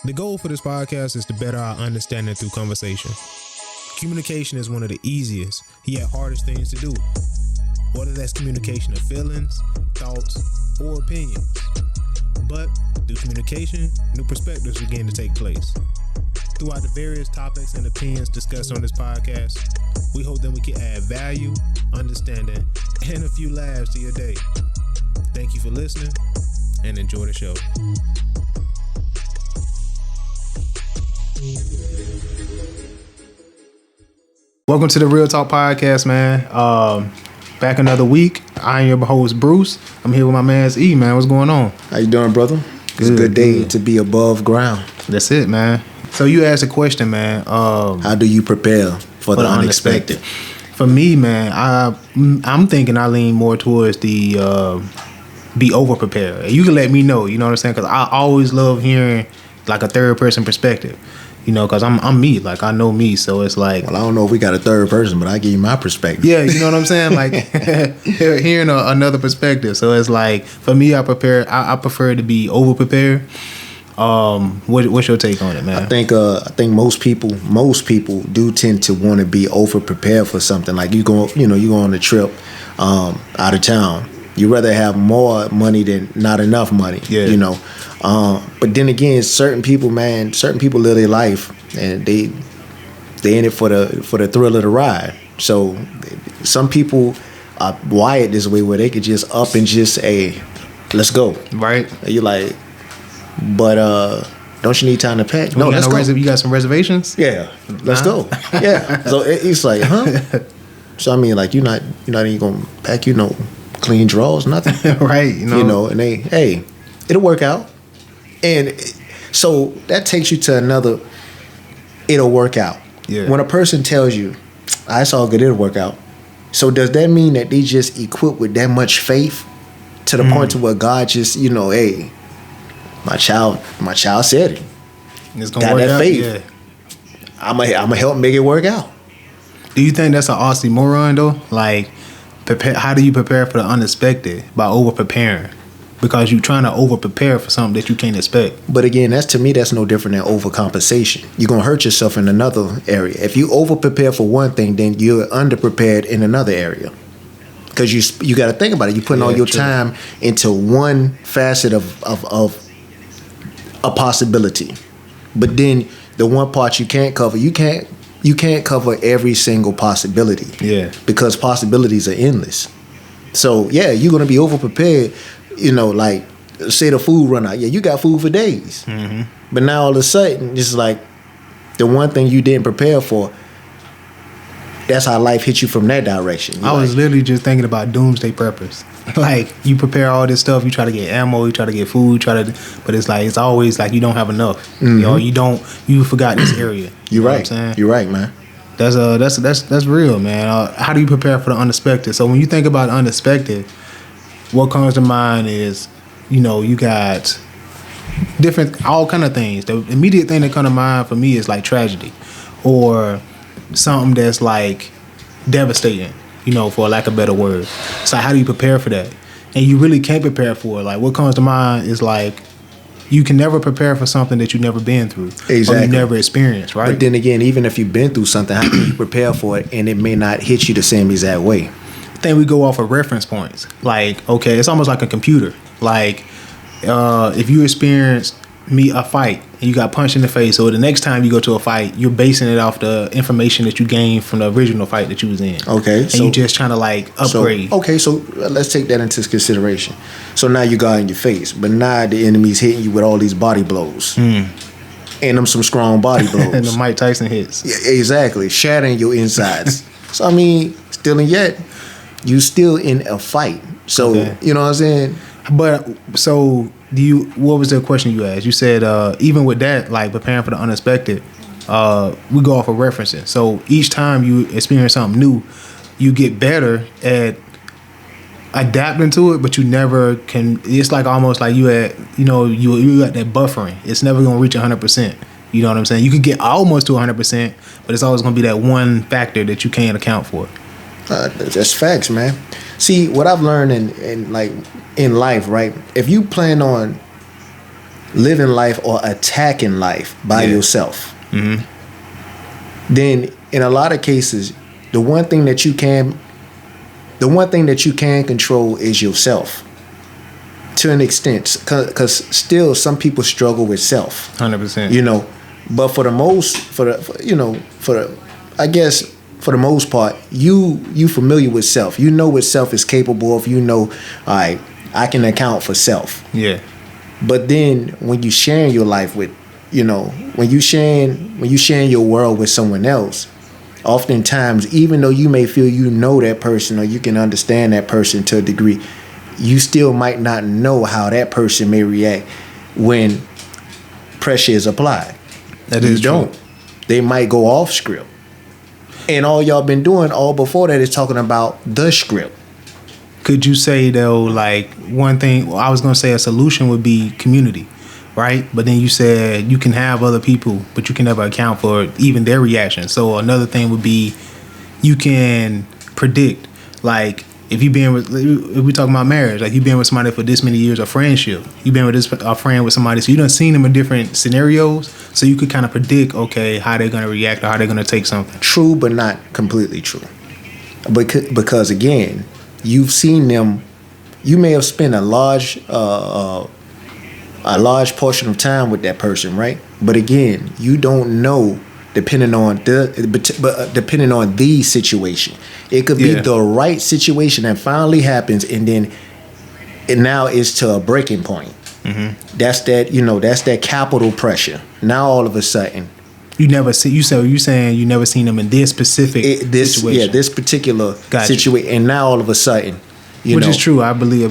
The goal for this podcast is to better our understanding through conversation. Communication is one of the easiest, yet hardest things to do. Whether that's communication of feelings, thoughts, or opinions. But through communication, new perspectives begin to take place. Throughout the various topics and opinions discussed on this podcast, we hope that we can add value, understanding, and a few laughs to your day. Thank you for listening, and enjoy the show. Welcome to the Real Talk Podcast, man. Back another week. I am your host, Bruce. I'm here with my man, E, man. What's going on? How you doing, brother? It's a good day to be above ground. That's it, man. So you asked a question, man. How do you prepare for the unexpected? For me, man, I'm thinking I lean more towards the be over prepared. You can let me know, you know what I'm saying? Because I always love hearing like a third person perspective. You know, because I'm me, like I know me, so it's like. Well, I don't know if we got a third person, but I give you my perspective. Yeah, you know what I'm saying, like hearing another perspective. So it's like for me, I prefer to be over prepared. What's your take on it, man? I think most people do tend to want to be over prepared for something. Like you go on a trip out of town. You rather have more money than not enough money. Yeah. You know. But then again, certain people live their life and they in it for the thrill of the ride. So some people are wired this way where they could just up and just let's go. Right. And you're like, but don't you need time to pack? No, let's go. You got some reservations? Yeah, let's go. Yeah. So it's like, huh? So I mean, like you're not even gonna pack, clean drawers, nothing. Right. And it'll work out. And so that takes you to another, it'll work out. Yeah. When a person tells you, it's all good, it'll work out. So does that mean that they just equipped with that much faith to the point to where God just, hey, my child said it. It's gonna work out. Faith. Yeah. I'ma help make it work out. Do you think that's an oxymoron though? Like, how do you prepare for the unexpected by over preparing? Because you're trying to over prepare for something that you can't expect. But again, that's no different than overcompensation. You're gonna hurt yourself in another area. If you over prepare for one thing, then you're under prepared in another area. Because you got to think about it. You're putting all your time into one facet of a possibility. But then the one part you can't cover, you can't cover every single possibility. Yeah. Because possibilities are endless. So yeah, you're gonna be over prepared. Like say the food run out. Yeah, you got food for days. Mm-hmm. But now all of a sudden, it's like the one thing you didn't prepare for. That's how life hits you from that direction. I was literally just thinking about doomsday preppers. Like you prepare all this stuff, you try to get ammo, you try to get food, but it's like it's always like you don't have enough. Mm-hmm. You forgot this area. You're right. What I'm saying? You're right, man. That's real, man. How do you prepare for the unexpected? So when you think about unexpected, what comes to mind is, you got all kind of things. The immediate thing that comes to mind for me is like tragedy or something that's like devastating, for lack of a better word. So how do you prepare for that? And you really can't prepare for it. Like what comes to mind is like you can never prepare for something that you've never been through. Exactly. Or you never experienced, right? But then again, even if you've been through something, how can you prepare for it and it may not hit you the same exact way? I think we go off of reference points. Like, okay, it's almost like a computer. Like, if you experience a fight and you got punched in the face, so the next time you go to a fight, you're basing it off the information that you gained from the original fight that you was in. Okay. And you just trying to like upgrade. So let's take that into consideration. So now you got in your face, but now the enemy's hitting you with all these body blows. And them some strong body blows. And the Mike Tyson hits. Yeah, exactly. Shattering your insides. So I mean, still and yet, you still in a fight. So, You know what I'm saying? But so what was the question you asked? You said even with that, like preparing for the unexpected, we go off of referencing. So each time you experience something new, you get better at adapting to it, but you never can. It's like almost like you at you got that buffering. It's never gonna reach 100%. You know what I'm saying? You can get almost to 100%, but it's always gonna be that one factor that you can't account for. That's facts, man. See, what I've learned in life, right? If you plan on living life or attacking life by yourself, then in a lot of cases, the one thing that you can control is yourself to an extent, because still some people struggle with self. 100%. You know, but for the most part, you familiar with self. You know what self is capable of. You know, all right, I can account for self. Yeah. But then when you sharing your life with, when you sharing your world with someone else, oftentimes, even though you may feel you know that person or you can understand that person to a degree, you still might not know how that person may react when pressure is applied. That is true. They might go off script. And all y'all been doing all before that is talking about the script. Could you say, though, like, one thing, I was going to say a solution would be community, right? But then you said you can have other people, but you can never account for even their reaction. So another thing would be you can predict, like, if we talking about marriage, like, you've been with somebody for this many years, or friendship, you've been with a friend with somebody, so you done seen them in different scenarios, so you could kind of predict, okay, how they're going to react or how they're going to take something. True, but not completely true. Because again, you've seen them. You may have spent a large portion of time with that person, right? But again, you don't know, depending on the situation. It could be the right situation that finally happens, and then now it's to a breaking point. Mm-hmm. That's that capital pressure. Now all of a sudden, you saying you never seen them in this specific situation. Yeah, this particular situation, and now all of a sudden, which is true. I totally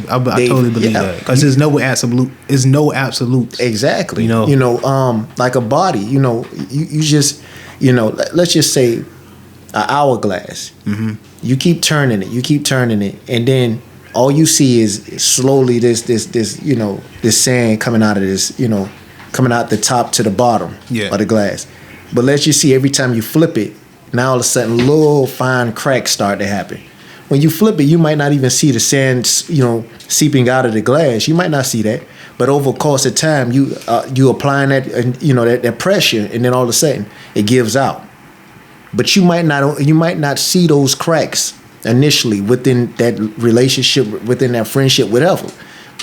believe that, because there's no absolute. Is no absolute. Exactly. Like a body. You just, let's just say, an hourglass. Mm-hmm. You keep turning it, and then all you see is slowly this sand coming out of this, coming out the top to the bottom of the glass. But let's just see, every time you flip it, now all of a sudden little fine cracks start to happen. When you flip it, you might not even see the sand, seeping out of the glass. You might not see that. But over the course of time, you applying that, that pressure, and then all of a sudden it gives out. But you might not see those cracks initially within that relationship, within that friendship, whatever.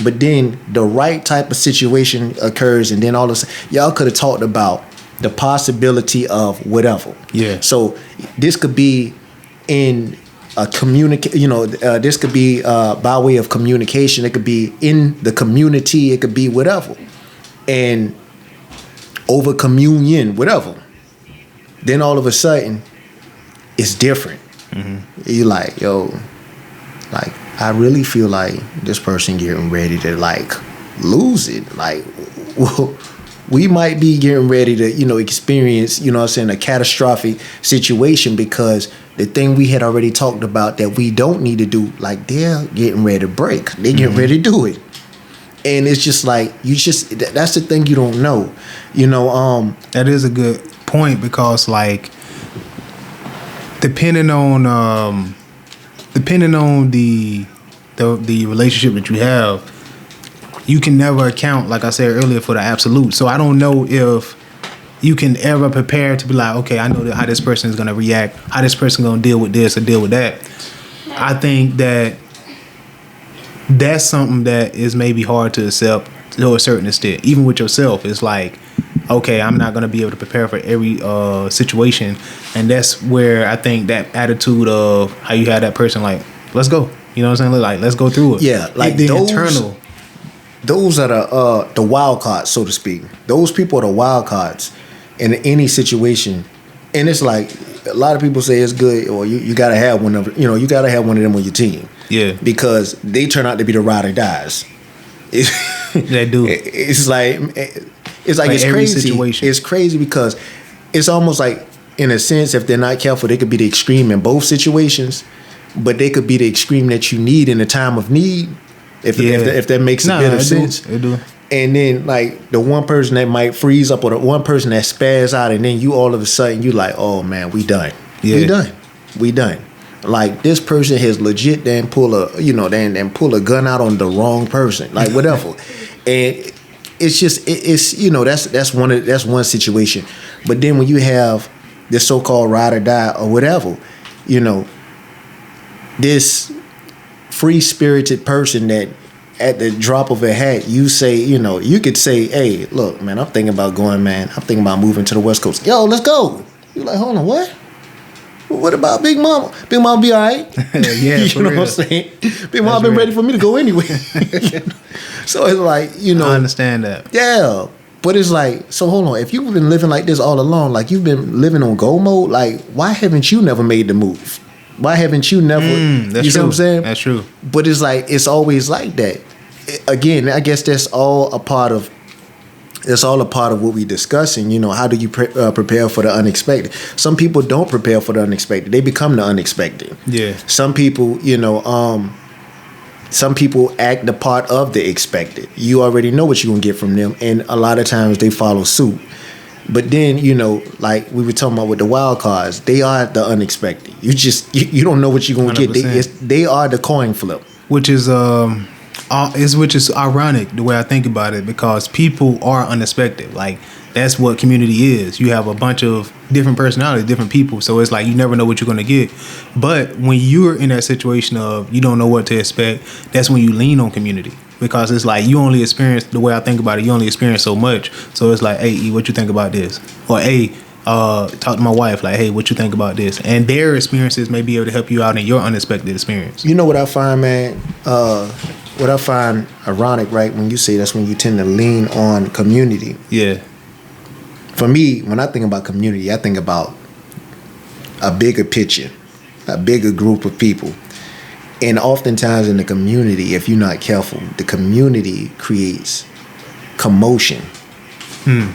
But then the right type of situation occurs, and then all of a sudden, y'all could have talked about the possibility of whatever. Yeah. So this could be in a this could be by way of communication. It could be in the community. It could be whatever, and over communion, whatever. Then all of a sudden, it's different. Mm-hmm. You're like, I really feel like this person getting ready to lose it. Like, well, we might be getting ready to, experience, a catastrophic situation, because the thing we had already talked about that we don't need to do, like, they're getting ready to break. They're getting ready to do it. And it's just like, that's the thing you don't know. That is a good point, because, like, depending on the relationship that you have, you can never account, like I said earlier, for the absolute. So I don't know if you can ever prepare to be like, okay, I know how this person is going to react, how this person going to deal with this or deal with that. I think that's something that is maybe hard to accept to a certain extent. Even with yourself, it's like, okay, I'm not going to be able to prepare for every situation. And that's where I think that attitude of how you have that person, like, let's go. You know what I'm saying? Like, let's go through it. Yeah, like the internal. Those are the wild cards, so to speak. Those people are the wild cards in any situation. And it's like, a lot of people say it's good, or you gotta have one of them on your team. Yeah. Because they turn out to be the ride or dies. They do. It's crazy. Situation. It's crazy because it's almost like, in a sense, if they're not careful, they could be the extreme in both situations, but they could be the extreme that you need in a time of need. If that makes a bit of sense. It do. And then, like, the one person that might freeze up, or the one person that spaz out, and then you all of a sudden, you like, oh man, we done. Yeah. We done. Like, this person has legit pull a gun out on the wrong person. Like, whatever. And it's just it's that's one situation. But then when you have this so-called ride or die or whatever, this free-spirited person that at the drop of a hat, you say, you could say, hey, look, man, I'm thinking about going, man. I'm thinking about moving to the West Coast. Yo, let's go. You're like, hold on, what? What about Big Mama? Big Mama be all right. Yeah, you know what I'm saying? Big Mama been ready for me to go anyway. So it's like, I understand that. Yeah. But it's like, so hold on. If you've been living like this all along, like you've been living on go mode, like why haven't you never made the move? Why haven't you never? That's you see true. what I'm saying? That's true. But it's like it's always like that. Again, I guess that's all a part of. It's all a part of what we're discussing. How do you prepare for the unexpected? Some people don't prepare for the unexpected; they become the unexpected. Yeah. Some people, some people act the part of the expected. You already know what you're gonna get from them, and a lot of times they follow suit. But then, like we were talking about with the wild cards, they are the unexpected. You don't know what you're gonna 100%. get. They are the coin flip. Which is ironic the way I think about it, because people are unexpected. Like that's what community is. You have a bunch of different personalities, different people. So it's like you never know what you're gonna get. But when you're in that situation of you don't know what to expect, that's when you lean on community. Because it's like you only experience, the way I think about it, you only experience so much. So it's like, hey, E, what you think about this? Or hey, talk to my wife, like, hey, what you think about this? And their experiences may be able to help you out in your unexpected experience. You know what I find, man? What I find ironic, right? When you say that's when you tend to lean on community. Yeah. For me, when I think about community, I think about a bigger picture, a bigger group of people. And oftentimes in the community, if you're not careful, the community creates commotion.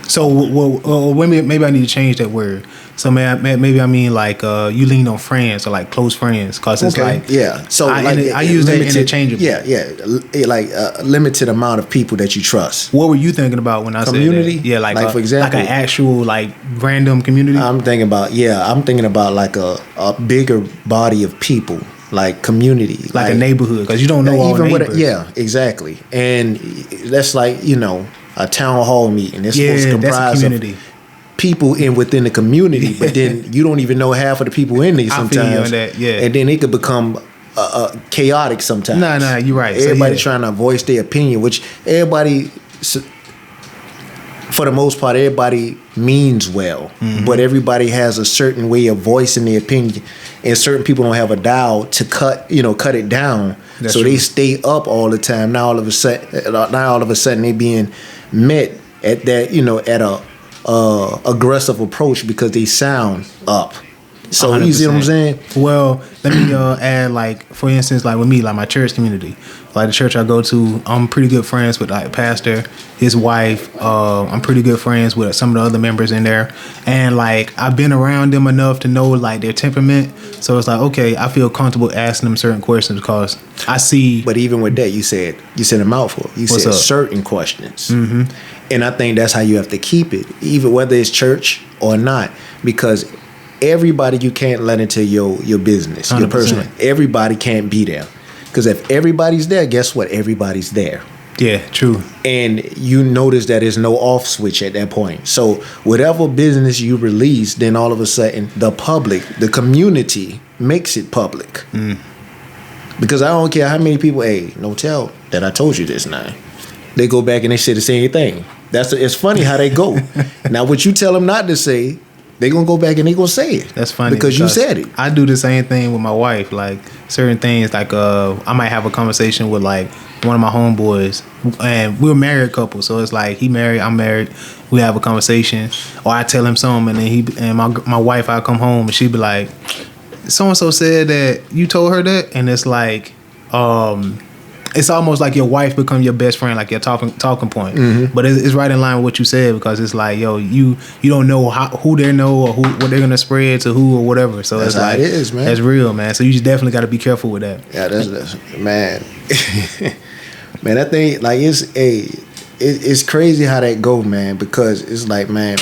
So well, maybe I need to change that word. So maybe I mean like you lean on friends or like close friends, because it's like So I use that interchangeably. Like a limited amount of people that you trust. What were you thinking about when I community? Said that? Yeah, like for example, like an actual like random community. I'm thinking about like a bigger body of people. Like community, like a neighborhood, because you don't know all neighbors. Exactly. And that's like a town hall meeting. It's supposed to comprise of people within the community, but then you don't even know half of the people in there sometimes. I feel you on that, yeah. And then it could become chaotic sometimes. No, you're right. Everybody trying to voice their opinion, which everybody, for the most part, everybody means well, but everybody has a certain way of voicing their opinion, and certain people don't have a dial to cut it down. That's so true. they stay up all the time. Now all of a sudden they being met at that at a aggressive approach because they sound up. So 100%. You see what I'm saying? Well, let me add, like, for instance, like with me, like my church community, like the church I go to, I'm pretty good friends with like pastor, his wife. I'm pretty good friends with some of the other members in there, and like I've been around them enough to know like their temperament. So it's like, okay, I feel comfortable asking them certain questions because I see. But even with that, you said a mouthful. You said certain questions, and I think that's how you have to keep it, even whether it's church or not, because everybody you can't let into your business, 100%. Your personal. Everybody can't be there, because if everybody's there, guess what? Everybody's there. Yeah, true. And you notice that there's no off switch at that point. So whatever business you release, then all of a sudden the public, the community makes it public. Because I don't care how many people, hey, no tell that I told you this now. They go back and they say the same thing. It's funny how they go. Now what you tell them not to say, they gonna go back and they gonna say it. That's funny because you said it. I do the same thing with my wife. Like certain things, like I might have a conversation with like one of my homeboys, and we're a married couple, so it's like he married, I'm married. We have a conversation, or I tell him something, and then my wife, I come home and she be like, so and so said that you told her that, and it's like, it's almost like your wife become your best friend, like your talking point. But it's right in line with what you said, because it's like, yo, you don't know who they know or what they're gonna spread to who or whatever. So that's it's like, how it is, man. That's real, man. So you just definitely got to be careful with that. Yeah, that's man. Man, I think like it's crazy how that go, man. Because it's like, man,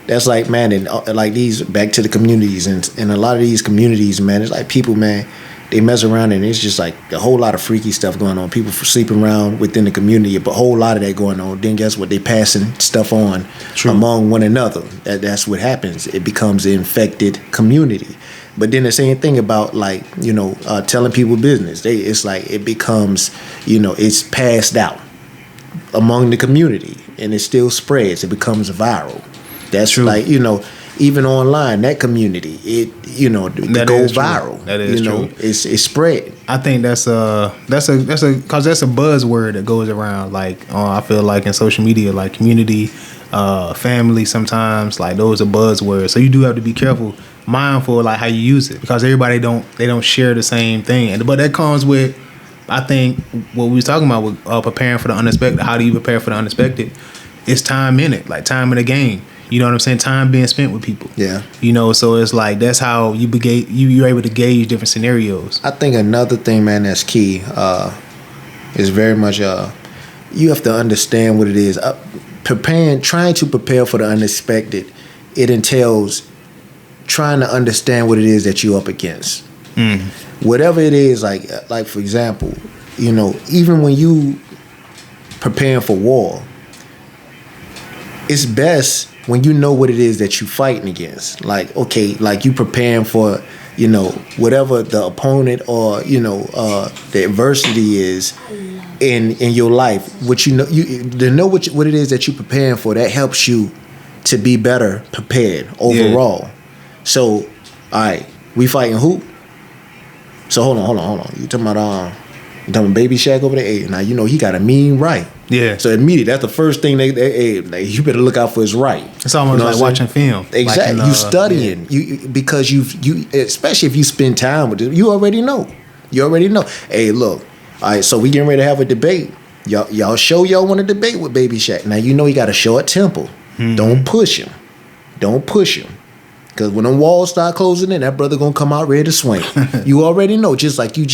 that's like, man, and like these back to the communities, and a lot of these communities, man, it's like people, man. they mess around and it's just like a whole lot of freaky stuff going on. People sleeping around within the community, but a whole lot of that going on. Then guess what? They passing stuff on among one another. That's what happens. It becomes an infected community. But then the same thing about like, telling people business. It's like it becomes, it's passed out among the community and it still spreads. It becomes viral. That's true. Like, even online, that community, it goes viral. That is true. It's spread. I think that's a buzzword that goes around. Like I feel like in social media, like community, family. Sometimes like those are buzzwords. So you do have to be careful, mindful like how you use it, because everybody don't share the same thing. But that comes with, I think, what we was talking about with preparing for the unexpected. How do you prepare for the unexpected? It's time in it, like time in the game. You know what I'm saying? Time being spent with people. Yeah. So it's like that's how you're able to gauge different scenarios. I think another thing, man, that's key is very much you have to understand what it is. Trying to prepare for the unexpected, it entails trying to understand what it is that you're up against. Whatever it is, like for example, even when you preparing for war, it's best when you know what it is that you're fighting against. Like, okay, like you preparing for, whatever the opponent or, the adversity is in your life. What to know what it is that you're preparing for, that helps you to be better prepared overall. Yeah. So, all right, we fighting who? So hold on. You talking about Baby Shaq over there? Hey, now he got a mean right. Yeah. So immediately, that's the first thing you better look out for his right. It's almost like watching film. Exactly. You studying. Yeah. Because you especially if you spend time with it, you already know. Hey, look. All right, so we getting ready to have a debate. Y'all show y'all want to debate with Baby Shaq. Now you got a short temper. Mm-hmm. Don't push him. Because when the walls start closing in, that brother gonna come out ready to swing. You already know, just like you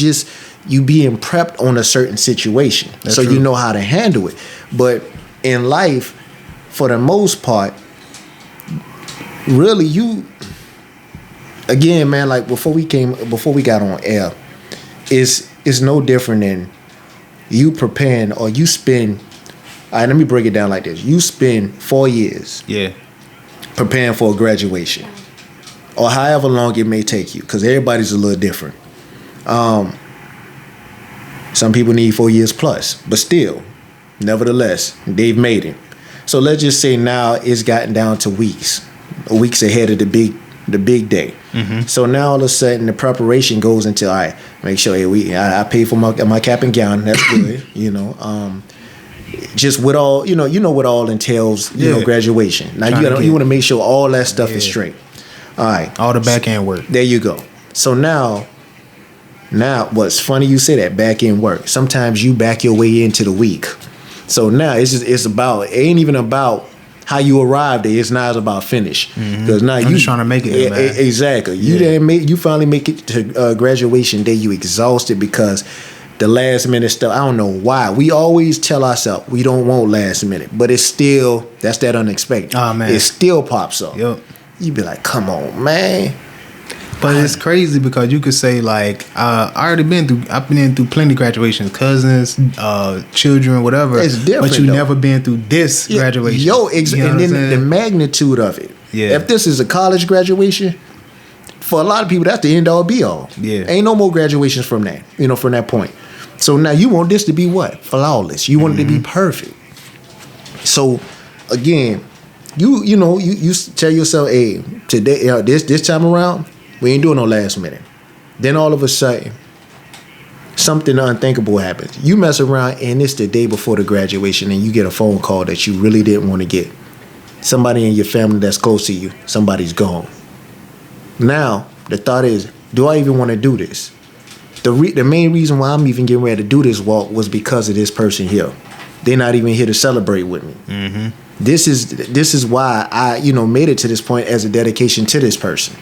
being prepped on a certain situation. That's so true. You know how to handle it. But in life, for the most part, really again, man, like before we got on air, it's no different than you preparing or you spend, all right, let me break it down like this. You spend 4 years preparing for a graduation. Or however long it may take you, because everybody's a little different. Some people need 4 years plus, but still, nevertheless, they've made it. So let's just say now it's gotten down to weeks ahead of the big day. Mm-hmm. So now all of a sudden the preparation goes into, all right, make sure I pay for my cap and gown. That's good, Just with all what all entails, graduation. Now you want to make sure all that stuff is straight. All right. All the back end work. There you go. So now what's funny you say that, back end work. Sometimes you back your way into the week. So now it ain't even about how you arrived there. It's not about finish. Because now I'm just trying to make it. Man. Exactly. You finally make it to graduation day. You exhausted because the last minute stuff. I don't know why. We always tell ourselves we don't want last minute, but it's still, that's that unexpected. Oh man, it still pops up. Yep. You be like, come on, man. But it's crazy because you could say like I've been through plenty of graduations, cousins, children, whatever. It's different, but you never been through this graduation. And then the magnitude of it. Yeah. If this is a college graduation, for a lot of people that's the end all be all. Yeah. Ain't no more graduations from that. From that point. So now you want this to be what? Flawless. You want it to be perfect. So again, you tell yourself, hey, today this time around, we ain't doing no last minute. Then all of a sudden, something unthinkable happens. You mess around and it's the day before the graduation and you get a phone call that you really didn't want to get. Somebody in your family that's close to you, somebody's gone. Now, the thought is, do I even want to do this? The main reason why I'm even getting ready to do this walk was because of this person here. They're not even here to celebrate with me. Mm-hmm. This is why I made it to this point as a dedication to this person.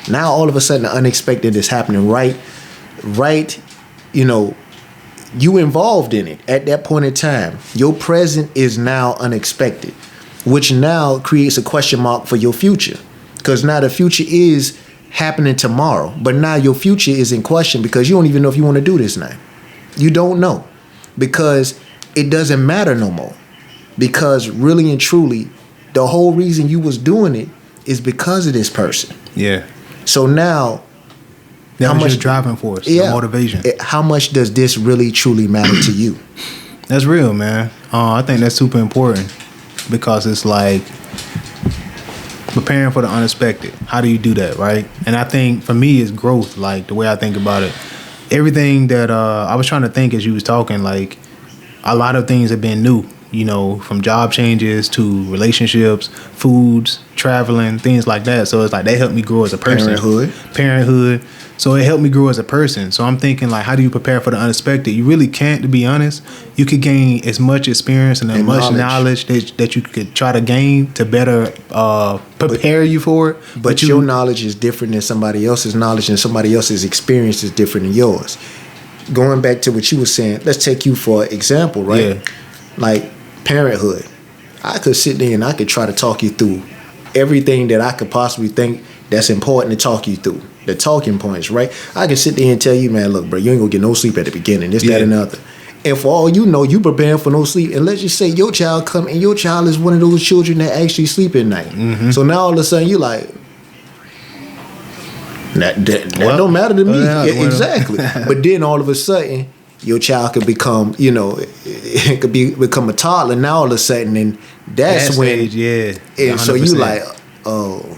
Now all of a sudden the unexpected is happening right, you involved in it at that point in time. Your present is now unexpected, which now creates a question mark for your future. Because now the future is happening tomorrow, but now your future is in question because you don't even know if you want to do this now. You don't know because it doesn't matter no more. Because really and truly, the whole reason you was doing it is because of this person. Yeah. So now, that was your driving force, the motivation. How much does this really truly matter to you? That's real, man. I think that's super important because it's like preparing for the unexpected. How do you do that, right? And I think for me, it's growth. Like the way I think about it, everything that I was trying to think as you was talking, like a lot of things have been new. You know, from job changes to relationships, foods, traveling, things like that. So it's like they helped me grow as a person. Parenthood. So it helped me grow as a person. So I'm thinking, like, how do you prepare for the unexpected? You really can't, to be honest. You could gain as much experience and as much knowledge that you could try to gain to better prepare you for it. But your knowledge is different than somebody else's knowledge, and somebody else's experience is different than yours. Going back to what you were saying, let's take you for example, right? Yeah. Like parenthood. I could sit there and I could try to talk you through everything that I could possibly think that's important to talk you through. The talking points, right? I can sit there and tell you, man, look, bro, you ain't gonna get no sleep at the beginning, this, that, and the other. And for all you know, you preparing for no sleep. And let's just say your child come and your child is one of those children that actually sleep at night. Mm-hmm. So now all of a sudden you like, that don't matter to me. Exactly. But then all of a sudden, your child could become, it could become a toddler now all of a sudden, and that's when, age, yeah. And so you like, oh,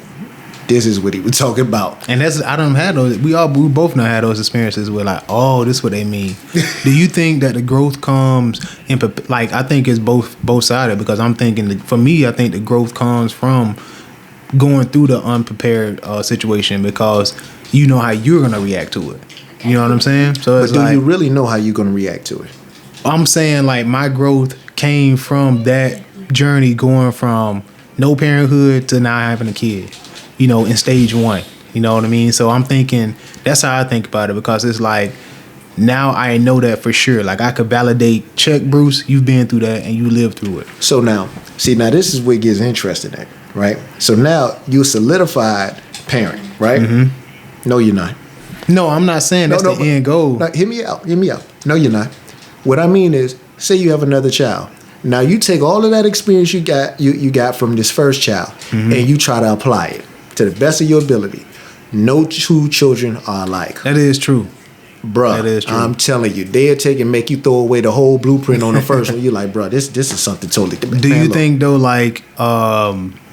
this is what he was talking about. And I don't have those. We both know had those experiences where like, oh, this is what they mean. Do you think that the growth comes in, like, I think it's both sided, because I'm thinking for me, I think the growth comes from going through the unprepared situation, because you know how you're gonna react to it. You know what I'm saying? So it's do you really know how you're going to react to it? I'm saying, like, my growth came from that journey, going from no parenthood to now having a kid, in stage 1. You know what I mean? So I'm thinking, that's how I think about it, because it's like, now I know that for sure. Like, I could validate, check, Bruce, you've been through that and you lived through it. So now this is where it gets interesting at, right? So now you solidified parent, right? Mm-hmm. No, you're not. No, I'm not saying that's the end goal. No, hear me out. No, you're not. What I mean is, say you have another child. Now you take all of that experience you got from this first child, mm-hmm. and you try to apply it to the best of your ability. No two children are alike. That is true. Bruh, that is true. I'm telling you, they'll take and make you throw away the whole blueprint on the first one. You're like, bruh, this is something totally different. Do you think, though, like,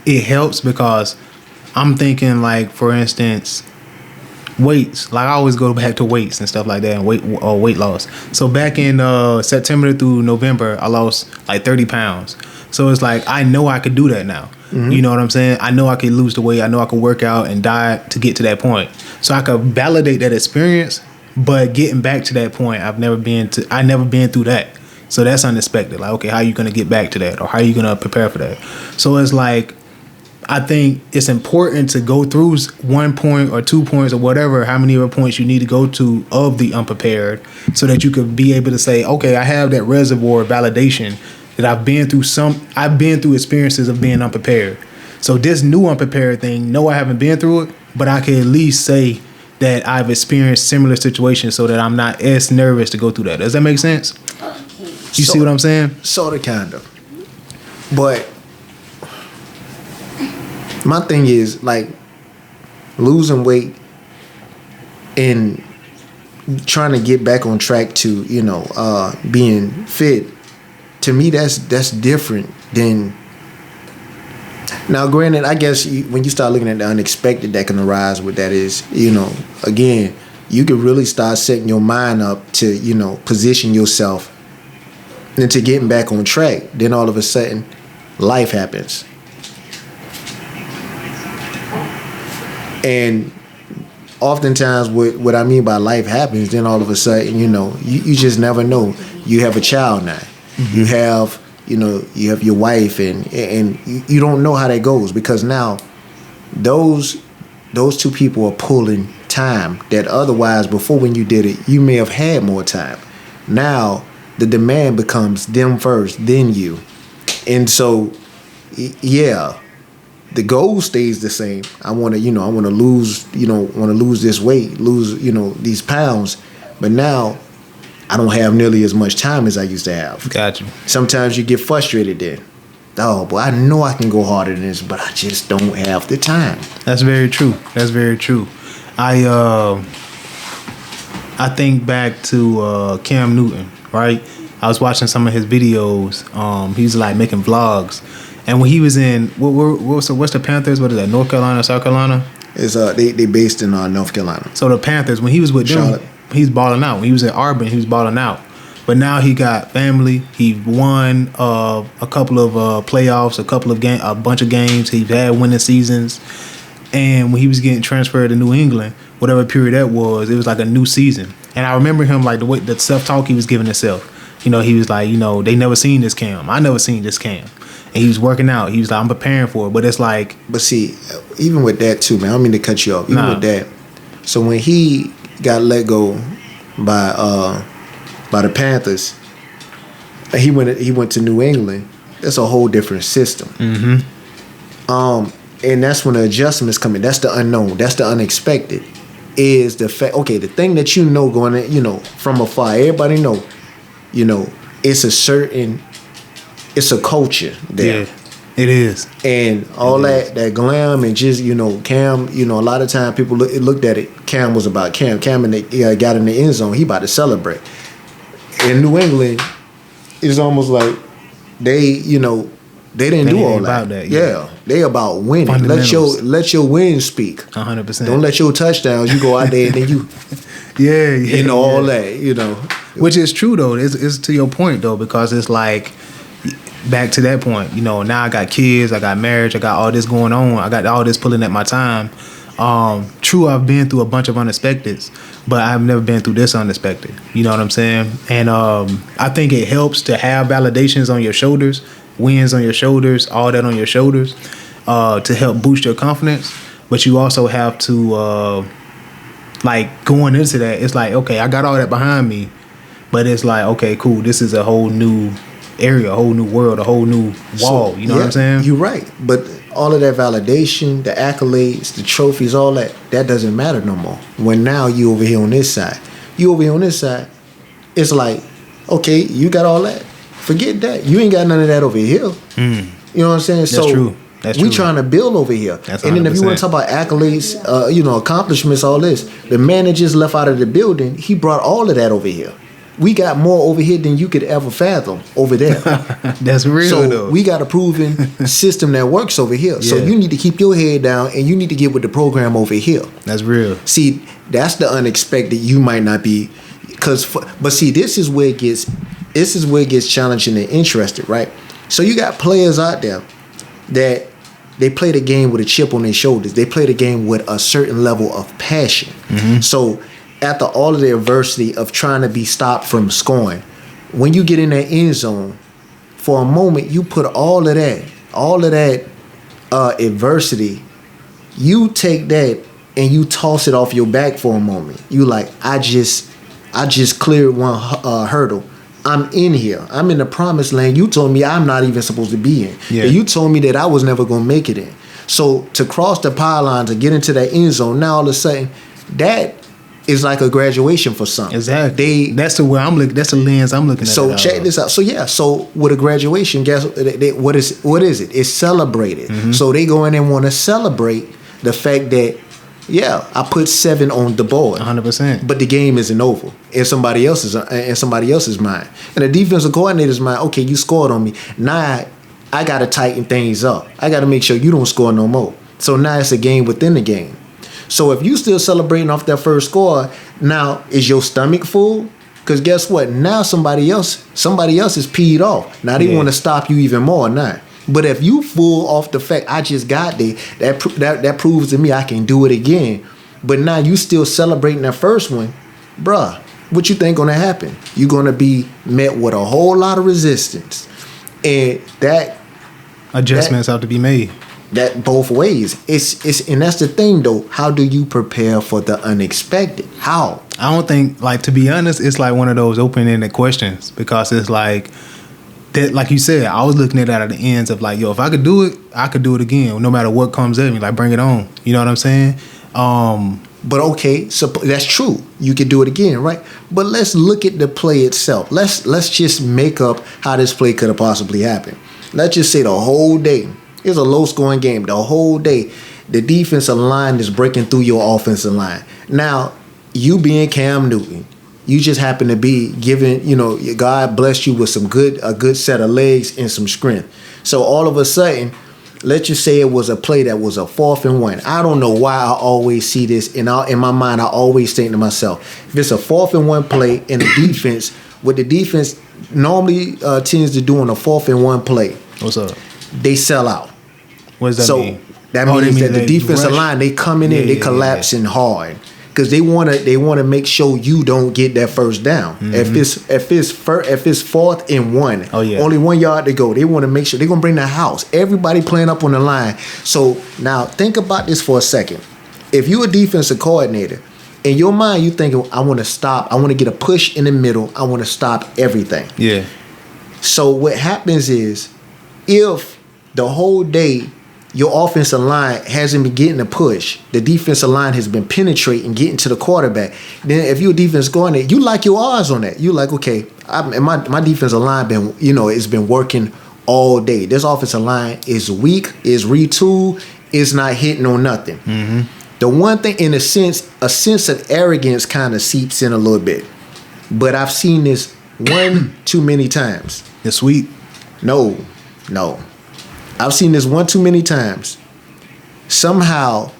it helps? Because I'm thinking, like, for instance, weights. Like, I always go back to weights and stuff like that, and weight loss. So back in September through November, I lost like 30 pounds. So it's like, I know I could do that now. Mm-hmm. You know what I'm saying? I know I could lose the weight. I know I could work out and diet to get to that point. So I could validate that experience, but getting back to that point, I never been through that. So that's unexpected. Like, okay, how are you going to get back to that? Or how are you going to prepare for that? So it's like, I think it's important to go through 1 point or 2 points or whatever, how many other points you need to go to of the unprepared, so that you could be able to say, okay, I have that reservoir of validation that I've been through experiences of being unprepared. So this new unprepared thing, no, I haven't been through it, but I can at least say that I've experienced similar situations so that I'm not as nervous to go through that. Does that make sense? You see what I'm saying? Sort of, kind of. But my thing is, like, losing weight and trying to get back on track to, being fit. To me, that's different than. Now, granted, I guess when you start looking at the unexpected that can arise with that is, again, you could really start setting your mind up to, position yourself into getting back on track. Then all of a sudden, life happens. And oftentimes what I mean by life happens, then all of a sudden, you just never know. You have a child now. Mm-hmm. You have your wife, and you don't know how that goes, because now those two people are pulling time that otherwise before, when you did it, you may have had more time. Now the demand becomes them first, then you. And so, yeah, the goal stays the same. I want to, I want to lose, this weight, lose, these pounds. But now I don't have nearly as much time as I used to have. Gotcha. Sometimes you get frustrated then. Oh, boy, I know I can go harder than this, but I just don't have the time. That's very true. That's very true. I think back to Cam Newton, right? I was watching some of his videos. He's like making vlogs, and when he was in what's the Panthers? What is that? North Carolina, South Carolina? It's they based in North Carolina. So the Panthers, when he was with Charlotte, he's balling out. When he was at Auburn, he was balling out. But now he got family. He won a couple of playoffs, a bunch of games. He's had winning seasons. And when he was getting transferred to New England, whatever period that was, it was like a new season. And I remember him like the self-talk he was giving himself. He was like, they never seen this Cam. I never seen this Cam. And he was working out. He was like, I'm preparing for it. But it's like... But see, even with that too, man, I don't mean to cut you off. Even with that. So when he got let go by the Panthers, he went to New England. That's a whole different system. Mm-hmm. And that's when the adjustments come in. That's the unknown. That's the unexpected. Is the fact, okay, the thing that going in, from afar, everybody know, it's a culture there. Yeah, it is. And all that glam and just, Cam, a lot of time people looked at it, Cam was about Cam. Cam and they got in the end zone, he about to celebrate. In New England, it's almost like they didn't do all that. Yeah, they about winning. Let your win speak. 100%. Don't let your touchdowns. You go out there and then you, all that. Which is true though. It's to your point though, because it's like back to that point. Now I got kids, I got marriage, I got all this going on, I got all this pulling at my time. True, I've been through a bunch of unexpecteds, but I've never been through this unexpected. You know what I'm saying? And I think it helps to have validations on your shoulders, wins on your shoulders, all that on your shoulders, to help boost your confidence. But you also have to, going into that, it's like, okay, I got all that behind me, but it's like, okay, cool, this is a whole new area, a whole new world, a whole new wall. You know what I'm saying? You're right, but all of that validation, the accolades, the trophies, all that doesn't matter no more. When now you over here on this side. It's like, okay, you got all that. Forget that. You ain't got none of that over here. You know what I'm saying? That's true. We trying to build over here. That's and then if you want to talk about accolades, accomplishments, all this, the man that just left out of the building, he brought all of that over here. We got more over here than you could ever fathom over there. That's real, so though. We got a proven system that works over here. Yeah. So you need to keep your head down and you need to get with the program over here. That's real. See, that's the unexpected. You might not be, but see, this is where it gets challenging and interesting, right? So you got players out there that they play the game with a chip on their shoulders. They play the game with a certain level of passion. Mm-hmm. So after all of the adversity of trying to be stopped from scoring, when you get in that end zone, for a moment you put all of that adversity, you take that and you toss it off your back for a moment. You like, I just cleared one hurdle. I'm in here. I'm in the promised land. You told me I'm not even supposed to be in. Yeah. You told me that I was never going to make it in. So to cross the pylon, to get into that end zone, now all of a sudden, that is like a graduation for some. Exactly. That's the way I'm looking. That's the lens I'm looking at. So check this out. So with a graduation, guess what is it? It's celebrated. Mm-hmm. So they go in and want to celebrate the fact that, yeah, I put 7 on the board. 100%. But the game isn't over in somebody else's mind. And the defensive coordinator's mind, okay, you scored on me. Now I got to tighten things up. I got to make sure you don't score no more. So now it's a game within the game. So if you still celebrating off that first score, now is your stomach full? Because guess what? Now somebody else is peed off. Now they want to stop you even more now. But if you full off the fact I just got there, that proves to me I can do it again. But now you still celebrating that first one, bruh. What you think gonna happen? You're gonna be met with a whole lot of resistance, and that adjustments have to be made. That both ways. It's and that's the thing though. How do you prepare for the unexpected? How? I don't think, to be honest, it's like one of those open-ended questions, because it's like that, like you said, I was looking at it out of the ends of like, yo, if I could do it, I could do it again, no matter what comes at me. Like, bring it on. You know what I'm saying? But okay, so that's true. You could do it again, right? But let's look at the play itself. Let's just make up how this play could have possibly happened. Let's just say the whole day, it's a low-scoring game. The whole day, the defensive line is breaking through your offensive line. Now, you being Cam Newton, you just happen to be given, God blessed you with a good set of legs and some strength. So all of a sudden, let's just say it was a play that was a 4th and 1. I don't know why I always see this. In my mind, I always think to myself, if it's a 4th and 1 play in the defense, what the defense normally tends to do on a 4th and 1 play, what's up? They sell out. What does that mean? That means that the defensive line, they coming in, they collapsing hard. Because they wanna make sure you don't get that first down. Mm-hmm. If it's 4th and 1, only 1 yard to go, they want to make sure they're gonna bring the house. Everybody playing up on the line. So now think about this for a second. If you're a defensive coordinator, in your mind you thinking, I want to stop, I want to get a push in the middle, I want to stop everything. Yeah. So what happens is, if the whole day your offensive line hasn't been getting a push, the defensive line has been penetrating, getting to the quarterback, then if you're a defense going there, you like your odds on that. You like, okay, my defensive line it's been working all day. This offensive line is weak, is retooled, is not hitting on nothing. Mm-hmm. The one thing, in a sense of arrogance kind of seeps in a little bit. But I've seen this one too many times. It's sweet. No. I've seen this one too many times. Somehow,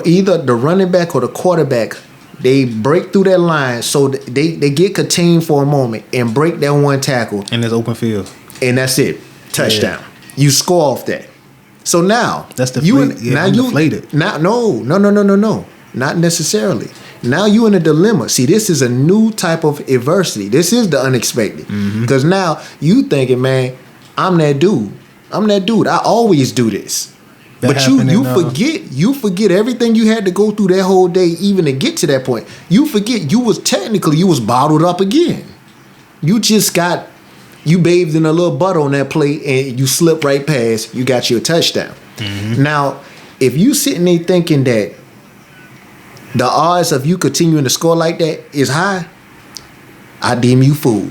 either the running back or the quarterback, they break through that line, so they get contained for a moment and break that one tackle. And it's open field. And that's it. Touchdown. Yeah. You score off that. So now that's deflated. Deflated. Now, no. Not necessarily. Now you in a dilemma. See, this is a new type of adversity. This is the unexpected. Because now you thinking, man, I'm that dude. I always do this. But you forget everything you had to go through that whole day even to get to that point. You forget you was bottled up again. You bathed in a little butter on that plate and you slipped right past, you got your touchdown. Mm-hmm. Now, if you sitting there thinking that the odds of you continuing to score like that is high, I deem you fool,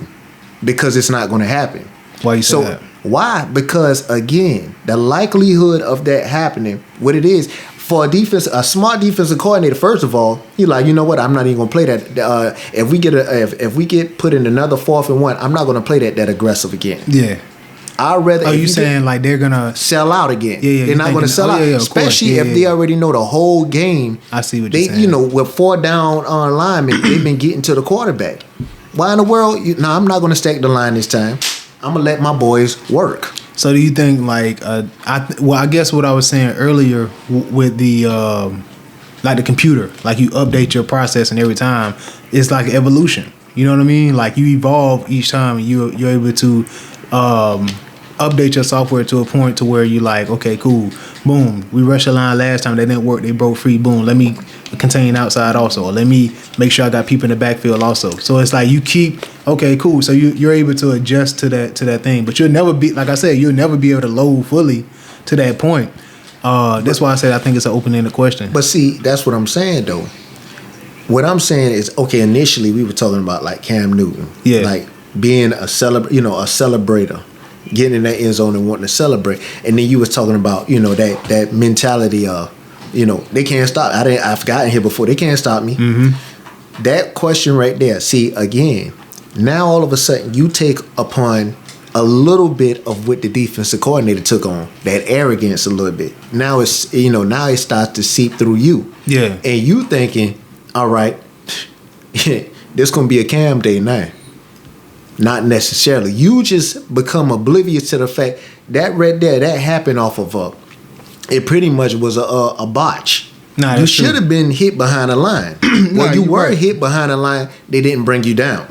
because it's not going to happen. Why you say that? Why? Because again, the likelihood of that happening, what it is for a smart defensive coordinator. First of all, you're like, you know what? I'm not even gonna play that. If we get put in another 4th and 1, I'm not gonna play that aggressive again. Yeah. I'd rather. Oh, you saying like they're gonna sell out again? Yeah. They're not gonna sell out, especially if they already know the whole game. I see what you're saying. With 4 down on linemen, they've been getting to the quarterback. Why in the world? I'm not gonna stack the line this time. I'm gonna let my boys work. So do you think like I guess what I was saying earlier with the like the computer, like you update your process and every time it's like evolution. You know what I mean? Like you evolve each time. You're able to update your software to a point to where you like, okay, cool, boom, we rushed the line last time, that didn't work, they broke free, boom, let me contain outside also, or let me make sure I got people in the backfield also. So it's like you keep, okay, cool, so you're able to adjust to that thing, but you'll never be, like I said, you'll never be able to load fully to that point. That's why I said I think it's an open-ended question. But see, that's what I'm saying though. What I'm saying is, okay, initially we were talking about like Cam Newton, like being a celebrator, getting in that end zone and wanting to celebrate, and then you was talking about that mentality of they can't stop. I've gotten here before. They can't stop me. Mm-hmm. That question right there. See, again, now all of a sudden you take upon a little bit of what the defensive coordinator took on, that arrogance a little bit. Now it's now it starts to seep through you. Yeah, and you thinking, all right, this gonna be a Cam day now. Not necessarily. You just become oblivious to the fact that right there, that happened off of it pretty much was a botch. Nah, you should have been hit behind the line. When you were hit behind the line, they didn't bring you down.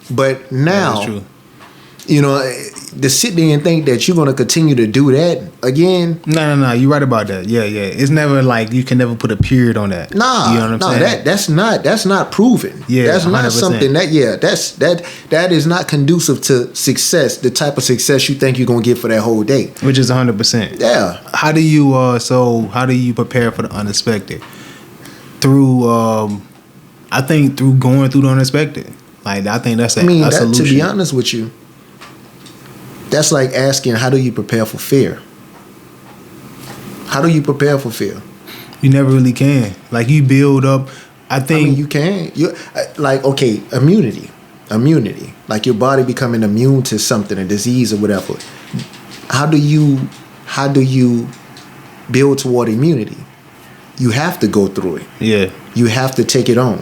But now, to sit there and think that you're gonna continue to do that again. No. You're right about that. Yeah. It's never like you can never put a period on that. Nah, you know what I'm saying? That's not proven. Yeah, that's not 100%. something that is not conducive to success. The type of success you think you're gonna get for that whole day. Which is 100%. Yeah. How do you how do you prepare for the unexpected? Through I think through going through the unexpected. Like I think that's a solution. To be honest with you, that's like asking, how do you prepare for fear? How do you prepare for fear? You never really can. Like you build up. I think you can. You like immunity. Like your body becoming immune to something, a disease or whatever. How do you build toward immunity? You have to go through it. Yeah. You have to take it on.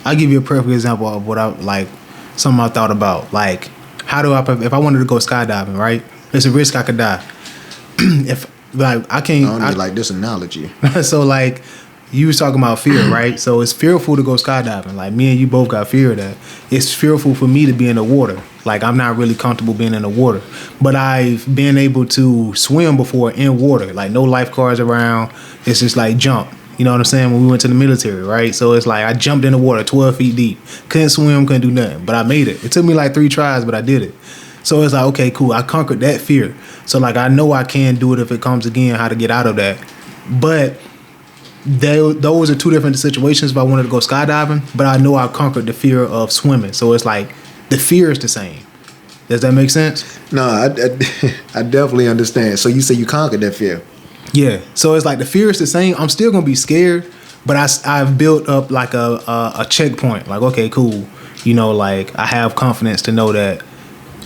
I'll give you a perfect example of what I like. Something I thought about. Like, how do if I wanted to go skydiving, right? There's a risk I could die. If like I can't. I don't like this analogy. So like, you was talking about fear, right? So it's fearful to go skydiving. Like me and you both got fear of that. It's fearful for me to be in the water. Like I'm not really comfortable being in the water. But I've been able to swim before in water. Like no lifeguards around. It's just like jump. You know what I'm saying? When we went to the military, right? So it's like I jumped in the water 12 feet deep. Couldn't swim, couldn't do nothing. But I made it. It took me like 3 tries, but I did it. So it's like, okay, cool. I conquered that fear. So like I know I can do it if it comes again, how to get out of that. But those are 2 different situations if I wanted to go skydiving. But I know I conquered the fear of swimming. So it's like the fear is the same. Does that make sense? No, I definitely understand. So you say you conquered that fear. Yeah, so it's like the fear is the same. I'm still gonna be scared, but I've built up like a checkpoint. Like, okay, cool. You know, like I have confidence to know that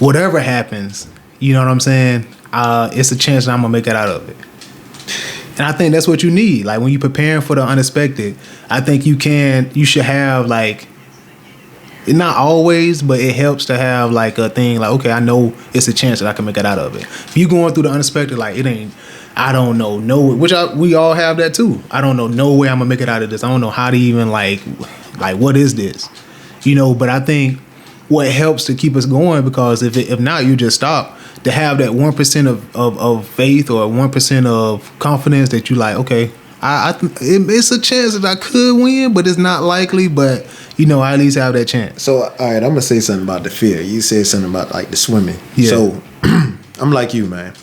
whatever happens, you know what I'm saying? It's a chance that I'm gonna make it out of it. And I think that's what you need. Like when you're preparing for the unexpected, I think you should have like, not always, but it helps to have like a thing like, okay, I know it's a chance that I can make it out of it. If you going through the unexpected, like it ain't. I don't know, we all have that too. I don't know no way I'm gonna make it out of this. I don't know how to even like what is this, you know? But I think what helps to keep us going, because if not, you just stop. To have that 1% of faith or 1% of confidence that you like, okay, it's a chance that I could win, but it's not likely. But you know, I at least have that chance. So all right, I'm gonna say something about the fear. You said something about like the swimming. Yeah. So I'm like you, man.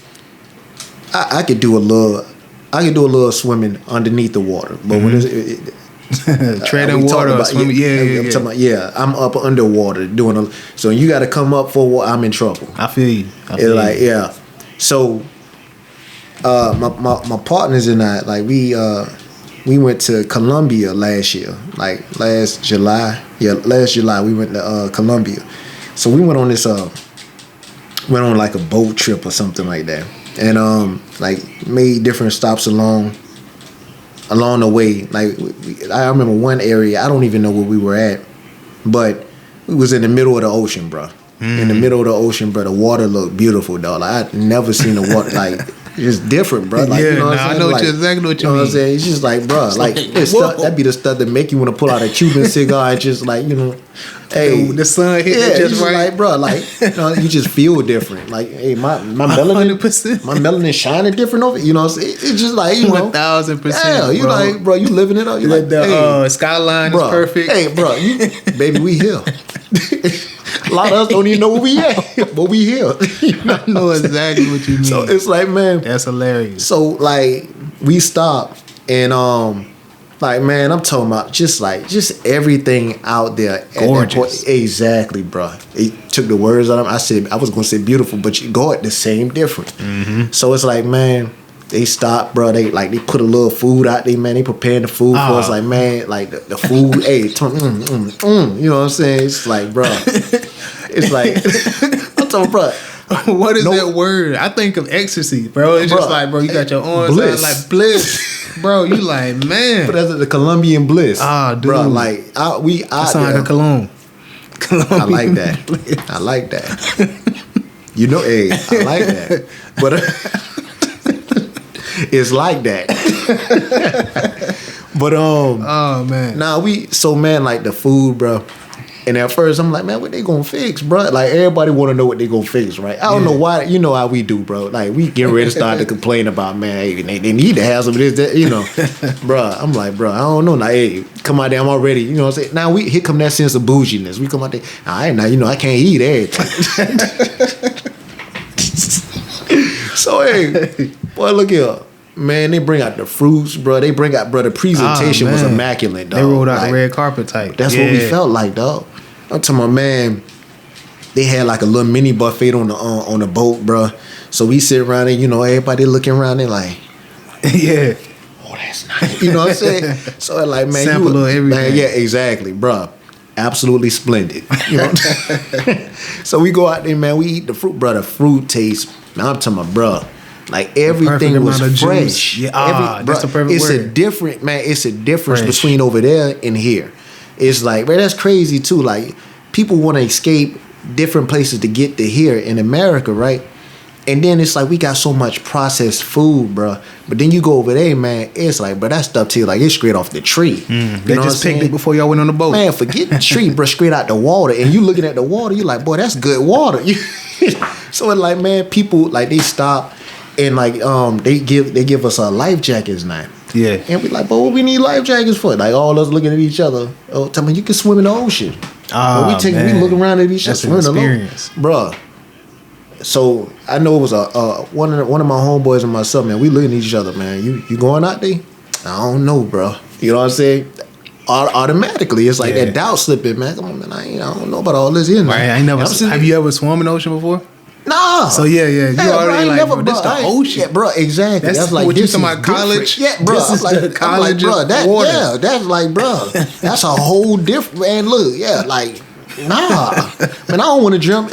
I could do a little swimming underneath the water, but when it's treading water or swimming, I'm talking about, I'm up underwater doing so you got to come up for water. I'm in trouble. I feel you. So my partners and I, like we went to Colombia last year, like last July we went to Colombia. So we went on this like a boat trip or something like that. And like made different stops along the way. Like I remember one area, I don't even know where we were at, but we was in the middle of the ocean, bro. In the middle of the ocean, bro. The water looked beautiful, dog. Like I'd never seen the water like it's different, bro. Like, yeah, you know what I'm I saying? know like, exactly what you mean. What I'm saying? It's just like, bro, like that'd be the stuff that make you want to pull out a Cuban cigar and just like, you know, hey, the sun hit just right. Like, bro, like you just feel different. Like, hey, my melanin, 100%. my melanin shining different over. You know what I'm saying? It's just like, you know, 1,000%. Yeah, you bro. Like, bro, you living it up. You like the hey, skyline bro, is perfect. Hey, bro, baby, we here. A lot of us don't even know where we at, but we here. You know? I know exactly what you mean. So it's like, man, that's hilarious. So like we stopped and like, man, I'm talking about just everything out there. Gorgeous. Exactly, bro. It took the words out of them. I said I was gonna say beautiful, but you go at the same different. Mm-hmm. So it's like, man, they stopped, bro. They put a little food out there, man. They prepared the food for us, like, man, like the food. Hey, you know what I'm saying? It's like, bro, it's like I'm talking, bro. What is that word? I think of ecstasy, bro. It's just like, bro, you got your arms bliss. out like bliss, bro. You like, man. But that's the Colombian bliss, dude. Bro. Like we that sound like a cologne. I like that. Bliss. I like that. You know, hey, I like that. But it's like that. But oh man. Nah, man, like the food, bro. And at first, I'm like, man, what they gonna fix, bro? Like, everybody want to know what they gonna fix, right? I don't know why. You know how we do, bro. Like, we get ready to start to complain about, man, hey, they need to have some of this, that, you know. Bro, I'm like, bro, I don't know. Now, hey, come out there, I'm already, you know what I'm saying? Now, here come that sense of bouginess. We come out there, all right, now, you know, I can't eat everything. So, hey, boy, look here. Man, they bring out the fruits, bro. They bring out, bro, the presentation was immaculate, dog. They rolled out like, the red carpet type. That's what we felt like, dog. I'm telling my man, they had like a little mini buffet on the boat, bro. So we sit around there, you know, everybody looking around there like, yeah. Oh, that's nice. You know what I'm saying? So like, man, sample of everything. Man, yeah, exactly, bro. Absolutely splendid. You know what I'm saying? So we go out there, man. We eat the fruit, bro. The fruit tastes. Man, I'm talking about, bro. Like everything was fresh. Yeah, that's the perfect word. A different, man. It's a difference between over there and here. It's like, man, that's crazy too. Like people want to escape different places to get to here in America, right? And then it's like we got so much processed food, bro. But then you go over there, man. It's like, bro, that stuff to you, like it's straight off the tree. They just picked it before y'all went on the boat. Man, forget the tree, bro. Straight out the water, and you looking at the water, you like, boy, that's good water. So it's like, man, people like they stop and like they give us life jackets now. Yeah. And we like, but what we need life jackets for? Like all us looking at each other. Oh, tell me you can swim in the ocean. We look around at each other, swimming alone, bro. So I know it was one of my homeboys and myself, man. We looking at each other, man. You going out there? I don't know, bro. You know what I'm saying? Automatically, it's like that doubt slipping, man. Come on, man. I don't know about all this here. Right, have you ever swum in the ocean before? Nah. So yeah, you already like, bro, this the ocean. Yeah, bro, exactly. That's like, what this you talking about, college? Yeah, bro. This is like, the college bro, of water. Yeah, that's like, bro, that's a whole different, man, look, yeah, like, nah. Man, I don't want to jump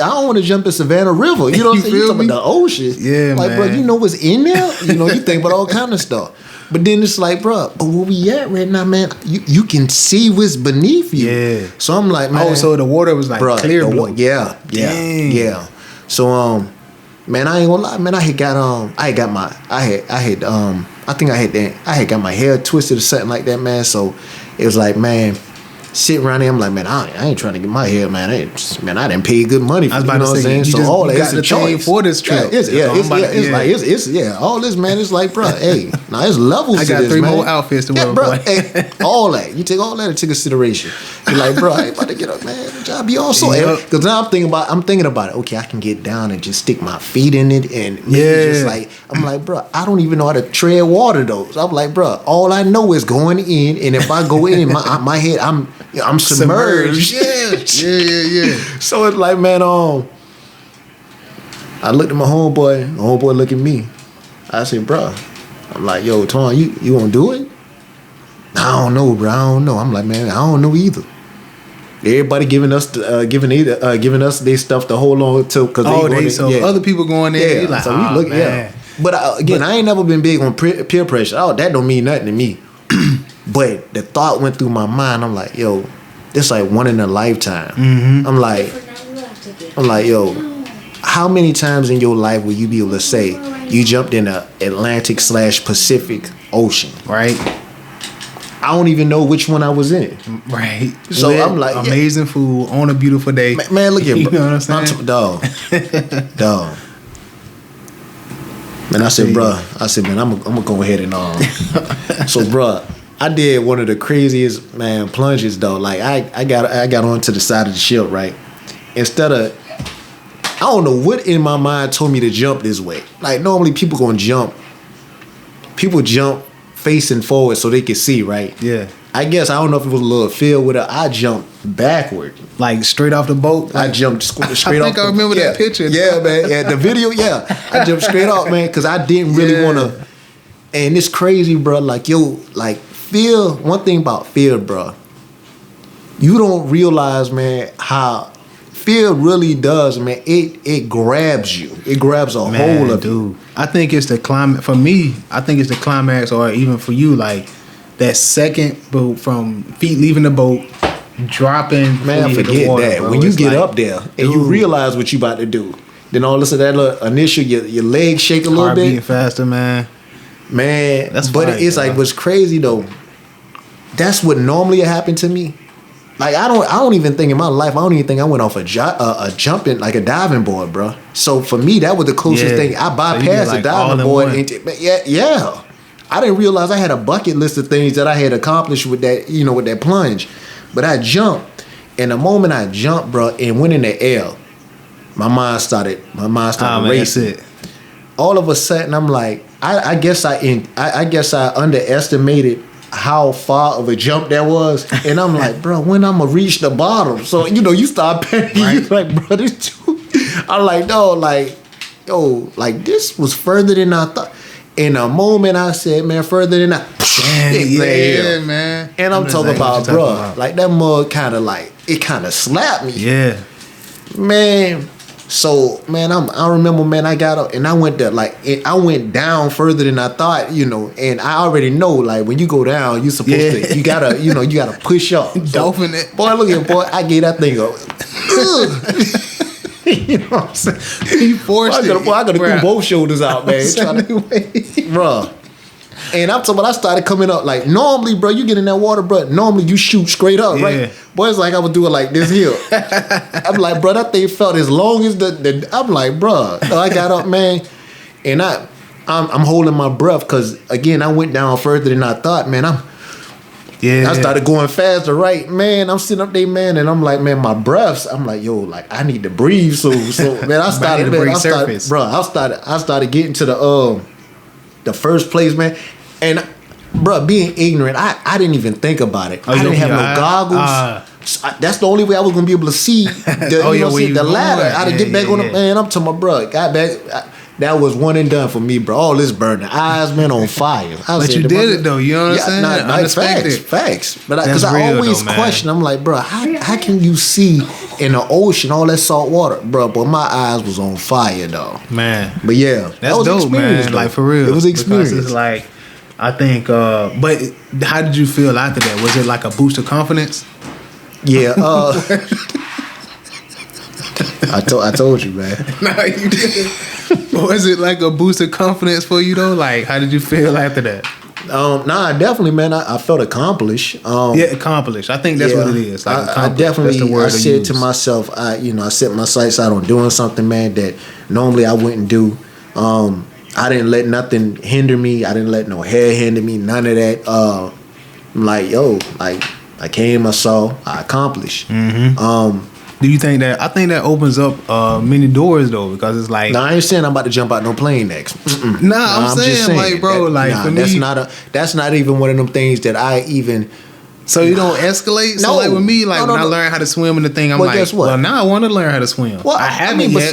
in Savannah River. You know what I'm saying? You talking about the ocean. Yeah, like, man. bro, you know what's in there? You know, you think about all kind of stuff. But then it's like, bro, but where we at right now, man, you can see what's beneath you. Yeah. So I'm like, man. Oh, so the water was like clear blue. Yeah. So, man, I ain't gonna lie, man. I had got my hair twisted or something like that, man. So it was like, man, sit around there. I'm like, man, I ain't trying to get my hair, man. I didn't pay good money for. I was about to say, so all that is a choice for this trip. It's all this, man. It's like, bro, hey, now there's levels. I got to this, 3 man. more outfits to wear, bro. Hey, all that you take all that into consideration. You're like, bro, I ain't about to get up, man. Job be also, because now I'm thinking about it. Okay, I can get down and just stick my feet in it, and just like, I'm like, bro, I don't even know how to tread water though. So I'm like, bro, all I know is going in, and if I go in, my head, I'm submerged. Yeah. So it's like, man, I looked at my homeboy looked at me. I said, bro, I'm like, yo, Twan, you gonna do it? I don't know, bro. I don't know. I'm like, man, I don't know either. Everybody giving us their stuff to hold on to because other people going there. Yeah, like, so we look, man. But I ain't never been big on peer pressure. Oh, that don't mean nothing to me. But the thought went through my mind. I'm like, yo, this like one in a lifetime. Mm-hmm. I'm like, yo, how many times in your life will you be able to say you jumped in the Atlantic/Pacific Ocean? Right. I don't even know which one I was in. Right. So I'm like, amazing food on a beautiful day. Man, look at, you know what I'm saying? Dog. Man, I said, man, I'm gonna go ahead and So, bro, I did one of the craziest, man, plunges though. Like I got onto the side of the ship, right? Instead of, I don't know what in my mind told me to jump this way. Like normally people jump facing forward so they can see, right? Yeah. I guess I don't know if it was a little field with it. I jumped backward, like straight off the boat. I jumped straight off. I think I remember that picture. Yeah, man. Yeah, the video. Yeah, I jumped straight off, man, because I didn't really want to. And it's crazy, bro. Like fear. One thing about fear, bro. You don't realize, man, how fear really does, man. It grabs you. It grabs a hold of you. I think it's the climate. For me, I think it's the climax, or even for you, like that second boat from feet leaving the boat, dropping. Man, forget water, that. Bro. When you get like, up there and you realize what you about to do, then all of a sudden that little initial your legs shake a little bit. Beating faster, man. Man, that's but fine, it's bro. Like what's crazy though. That's what normally happened to me. Like I don't even think in my life. I don't even think I went off a jumping like a diving board, bro. So for me, that was the closest thing. I bypassed a diving board. Yeah. I didn't realize I had a bucket list of things that I had accomplished with that, with that plunge. But I jumped, and the moment I jumped, bro, and went in the air, my mind started racing. All of a sudden, I'm like, I guess I underestimated how far of a jump that was, and I'm like, bro, when I'm gonna reach the bottom? So you start panicking. Right. You're like, bro, this too. I'm like, no, like, yo, like this was further than I thought. In the moment I said, man, further than I. Yeah, man. And I'm talking about, bro, like that mug kind of slapped me. Yeah, man. So, man, I remember, man, I got up and I went there, I went down further than I thought, and I already know, like, when you go down, you're supposed to, you gotta push up. Dolphin it. Boy, look at, boy, I gave that thing up. You know what I'm saying? You forced it. I gotta do both shoulders out, man. Bruh. And I'm talking about, I started coming up, like, normally, bro, you get in that water, bro, normally you shoot straight up, right? Boy, it's like I would do it like this here. I'm like, bro, that thing felt as long as I'm like, bro, so I got up, man, and I'm holding my breath, because, again, I went down further than I thought, man. I started going faster, right? Man, I'm sitting up there, man, and I'm like, man, my breaths, I'm like, yo, like, I need to breathe, so man, I started getting to the first place, man. And, bro, being ignorant, I didn't even think about it. I didn't have no goggles. That's the only way I was gonna be able to see the ladder. I had to get back on the man. I'm telling my bro, got back. That was one and done for me, bro. All this burning, eyes, man, on fire. But you did it though. You know what I'm saying? Facts. But because I always question, I'm like, bro, how can you see in the ocean all that salt water, bro? But my eyes was on fire, though. Man. But yeah, that was dope, man. Though. Like for real, it was experience. Because it's like, I think. But how did you feel after that? Was it like a boost of confidence? Yeah. I told you, man. No, you didn't. Was it like a boost of confidence for you though? Like, how did you feel after that? Definitely, man. I felt accomplished. Accomplished. I think that's what it is. Like, I definitely. That's the word I said to myself, I set my sights out on doing something, man, that normally I wouldn't do. I didn't let nothing hinder me. I didn't let no hair hinder me. None of that. I'm like, yo, like I came, I saw, I accomplished. Mm-hmm. Do you think that? I think that opens up many doors though, because it's like. No, I ain't saying I'm about to jump out no plane next. I'm saying, like, bro, for me, that's not even one of them things that I even. So you don't escalate. So like with me, like when I learn how to swim in the thing, I'm like, guess what? Well, now I want to learn how to swim. Well, I haven't yet.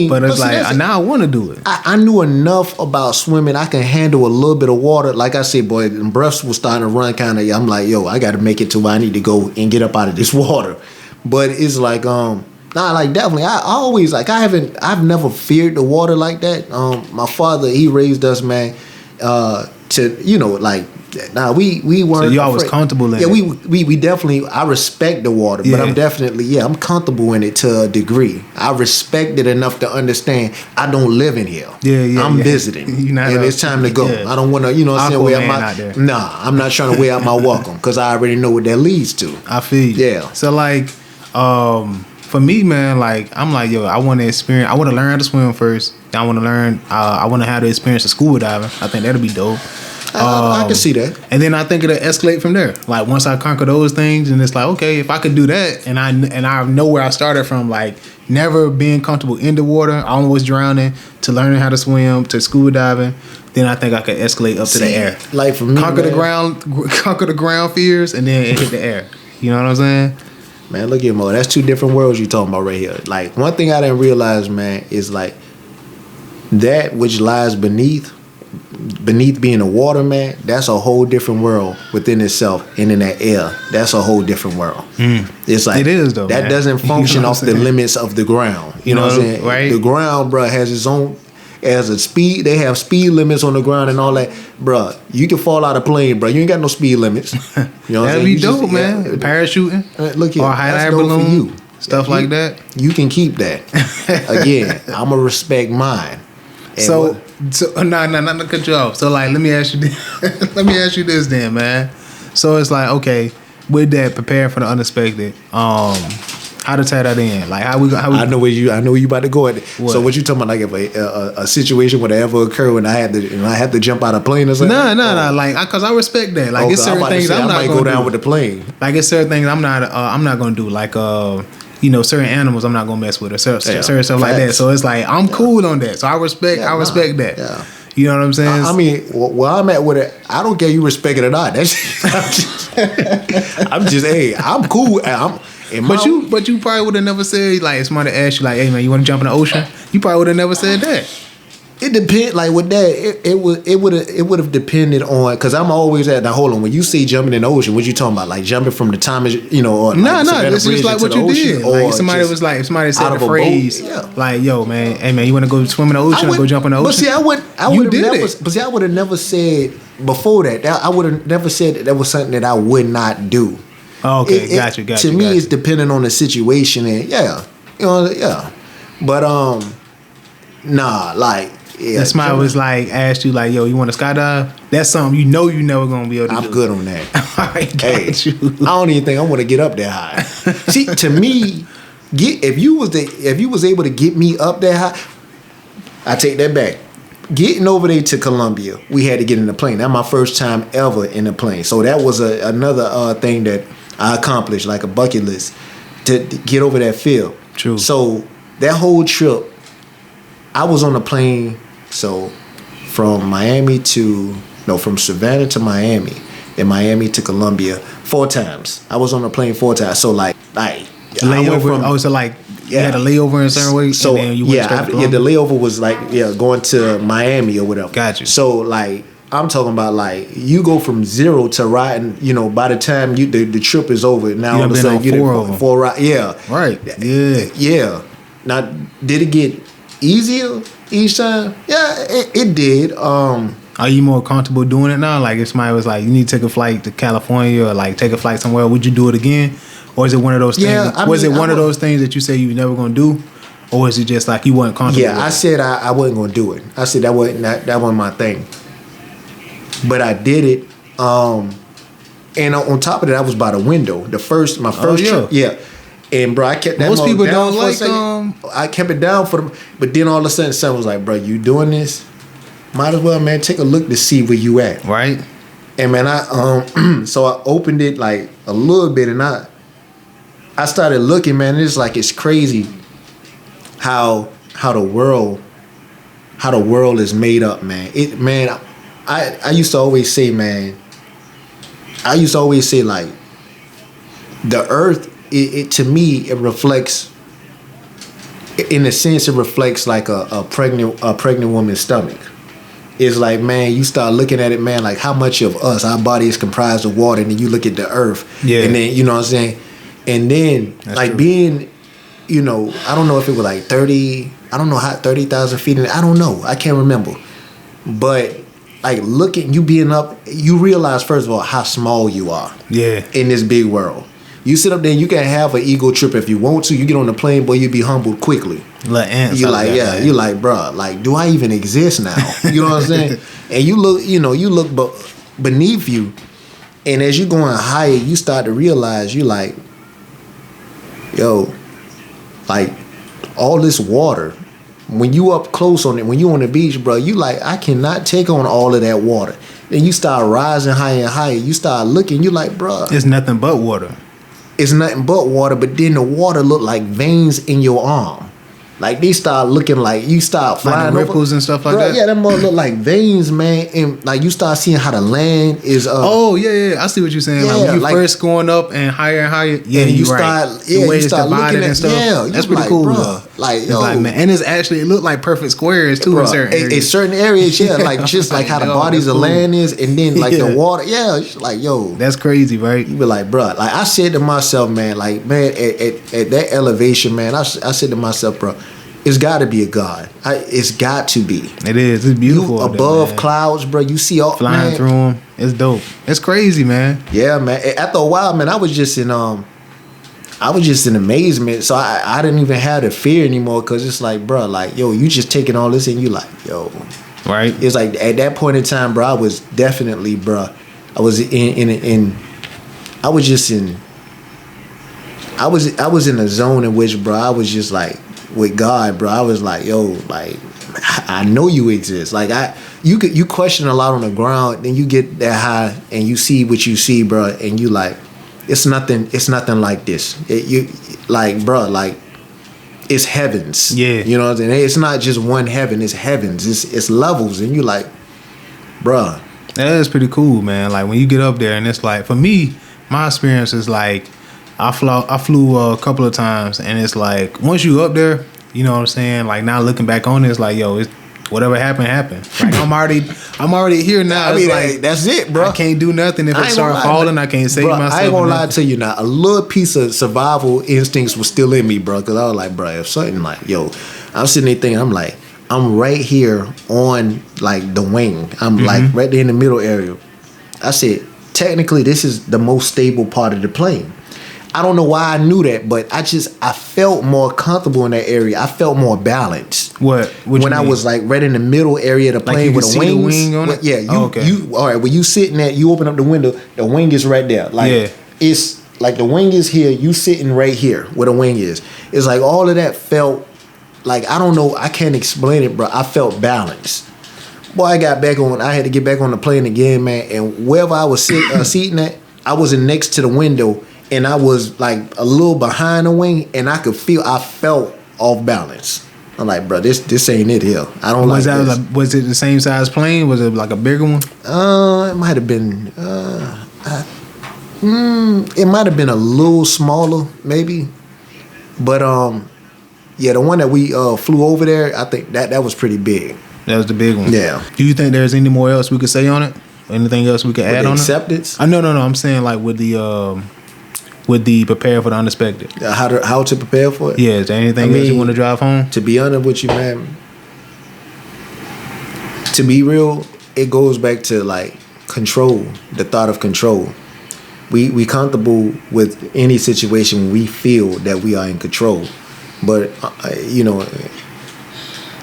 But it's like now I want to do it. I knew enough about swimming. I can handle a little bit of water. Like I said, boy, the breaths was starting to run kind of. I'm like, yo, I got to make it to where I need to go and get up out of this water. But it's like, like definitely. I always like I've never feared the water like that. My father, he raised us, man, to like. Nah, we weren't. So you always comfortable in it? Yeah, we definitely. I respect the water, but I'm definitely I'm comfortable in it to a degree. I respect it enough to understand. I don't live in here. I'm visiting, and it's time to go. I don't want to, I'm not trying to wear out my welcome because I already know what that leads to. I feel you. Yeah. So like, for me, man, like I'm like, yo, I want to experience. I want to learn how to swim first. Then I want to learn. I want to have the experience of scuba diving. I think that'll be dope. I can see that. And then I think it'll escalate from there. Like once I conquer those things, and it's like, okay, if I could do that, and I know where I started from, like never being comfortable in the water, almost drowning, to learning how to swim, to scuba diving, then I think I could escalate up to the air. Like for me, conquer the ground fears, and then it hit the air. You know what I'm saying? Man, look at Mo. That's two different worlds you talking about right here. Like one thing I didn't realize, man, is like that which lies beneath being the water, man, that's a whole different world within itself. And in that air, that's a whole different world. It's like it is though, that man. Doesn't function off the limits of the ground. You know what I'm saying? Right? The ground, bro, has its own as a speed. They have speed limits on the ground and all that, bro. You can fall out of plane, bro. You ain't got no speed limits. You know what That'd be dope, man. Parachuting, look here, or hot air balloon, for you. Stuff like that. You can keep that. Again, I'ma respect mine. So not to cut you off. So like, let me ask you this then, man. So it's like, okay, with that, preparing for the unexpected. How to tie that in? Like how we I know where you about to go at. What? So what you talking about? Like if a situation would ever occur when I had to jump out of a plane or something? No. Like, cause I respect that. Like, it's certain things I'm not might gonna go down do. with the plane. Like, it's certain things I'm not gonna do. Like, certain animals I'm not gonna mess with, or certain stuff like that. Facts. So it's like I'm cool on that. So I respect that. Yeah. You know what I'm saying? I mean, where I'm at with it, I don't care you respect it or not. I'm just, hey, I'm cool. But you probably would have never said, like, if somebody asked you, like, hey man, you want to jump in the ocean? You probably would have never said that. It depend, like with that, it would have depended on, because I'm always at now. Hold on, when you say jumping in the ocean, what you talking about? Like jumping from the time is, or No, it's just like what you did. Like if somebody said the phrase, like, yo man, hey man, you want to go swim in the ocean or go jump in the ocean? But see, I would have never said before that. I would have never said that was something that I would not do. Oh, okay, got you. To me, it's depending on the situation, and but nah, like. Yeah, and somebody was like, asked you like, yo, you want to skydive? That's something you never gonna be able to do. I'm good on that. I got you. I don't even think I want to get up that high. See, to me, if you was able to get me up that high, I take that back. Getting over there to Colombia, we had to get in the plane. That's my first time ever in a plane. So that was another thing that I accomplished, like a bucket list, to get over that field. True. So that whole trip, I was on a plane. So from Savannah to Miami, and Miami to Colombia 4 times. I was on a plane 4 times. So like layover. So like you had a layover in a certain way. So and then you went straight to the layover was like going to Miami or whatever. Got you. So like I'm talking about like you go from 0 to riding. By the time the trip is over, now all of a sudden you get 4 rides. Yeah. Right. Yeah. Yeah. Now did it get easier each time? Yeah, it did. Are you more comfortable doing it now? Like if somebody was like, you need to take a flight to California or like take a flight somewhere, would you do it again? Or is it one of those things? Yeah, was it one of those things that you say you were never gonna do? Or is it just like you weren't comfortable with I said I wasn't gonna do it. I said that wasn't my thing. But I did it. And on top of that, I was by the window. My first trip. Yeah. And bro, I kept that. Most people down don't for like. I kept it down for them, but then all of a sudden, someone was like, "Bro, you doing this? Might as well, man. Take a look to see where you at." Right. And man, I so I opened it like a little bit, and I started looking, man. It's crazy how the world is made up, man. I used to always say, man. I used to always say like the earth. It to me it reflects, in a sense, it reflects like a pregnant woman's stomach. It's like, man, you start looking at it, man, like how much of us, our body is comprised of water, and then you look at the earth, and then you know what I'm saying, and then that's like true. Being, I don't know if it was like 30,000 feet, I don't know, I can't remember, but like you being up, you realize first of all how small you are, in this big world. You sit up there and you can have an ego trip if you want to. You get on the plane, boy, you be humbled quickly. You're like, you're like, bro, like, do I even exist now? You know what I'm saying? And you look beneath you, and as you're going higher, you start to realize you like, yo, like all this water. When you up close on it, when you on the beach, bro, you like, I cannot take on all of that water. Then you start rising higher and higher. You start looking, you like, bro, it's nothing but water. It's nothing but water, but then the water look like veins in your arm. Like they start looking like you start flying like ripples and stuff like that. Yeah, that more look like veins, man. And like you start seeing how the land is. Oh yeah, I see what you're saying. Yeah, like when you first going up and higher, yeah, and you start, right. The way you start looking at stuff. Yeah, that's pretty like, cool. Bro, like, yo, like, man, and it looked like perfect squares too, bro, in certain areas. In certain areas, yeah, like just like how the bodies of land is, and then like the water, it's like, yo, that's crazy, right? You be like, bro, like I said to myself, man, like, man, at that elevation, man, I said to myself, bro, it's got to be a God. It's got to be. It is. It's beautiful. You above clouds, bro. You see all flying through them. It's dope. It's crazy, man. Yeah, man. After a while, man, I was just in amazement. So I didn't even have the fear anymore, because it's like, bro, like, yo, you just taking all this and you like, yo, right? It's like at that point in time, bro, I was definitely, bro, I was in I was just in. I was in a zone in which, bro, I was just like with God, bro. I was like, yo, like I know you exist. Like you question a lot on the ground, then you get that high and you see what you see, bro, and you like, it's nothing like this. You like, bro, like it's heavens. Yeah, you know what I'm saying? It's not just one heaven. It's heavens. It's levels, and you like, bro. That is pretty cool, man. Like when you get up there, and it's like for me, my experience is like. I flew a couple of times, and it's like once you up there, you know what I'm saying. Like now looking back on it, it's like yo, whatever happened. Like I'm already here now. I mean, it's like that's it, bro. I can't do nothing if it start falling. I can't save myself. I ain't gonna lie to you now. A little piece of survival instincts was still in me, bro. Because I was like, bro, if something like yo, I'm sitting there thinking, I'm like, I'm right here on like the wing. I'm like right there in the middle area. I said, technically, this is the most stable part of the plane. I don't know why I knew that, but I felt more comfortable in that area. I felt more balanced. What when I was like right in the middle area of the plane with the wings. The wing on it? Yeah, you all right, when you sitting there, you open up the window, the wing is right there. Like it's like the wing is here, you sitting right here where the wing is. It's like all of that felt like I don't know, I can't explain it, bro. I felt balanced. Boy, I had to get back on the plane again, man, and wherever I was seating at, I wasn't next to the window. And I was like a little behind the wing, and I felt off balance. I'm like, bro, this ain't it here. I don't like this. Was it the same size plane? Was it like a bigger one? It might have been. It might have been a little smaller, maybe. But yeah, the one that we flew over there, I think that was pretty big. That was the big one. Yeah. Do you think there's any more else we could say on it? Anything else we could add on acceptance? No. I'm saying like with the prepare for the unexpected. How to prepare for it? Yeah, is there anything else you want to drive home? To be honest with you, man, to be real, it goes back to like control, the thought of control. We comfortable with any situation when we feel that we are in control. But,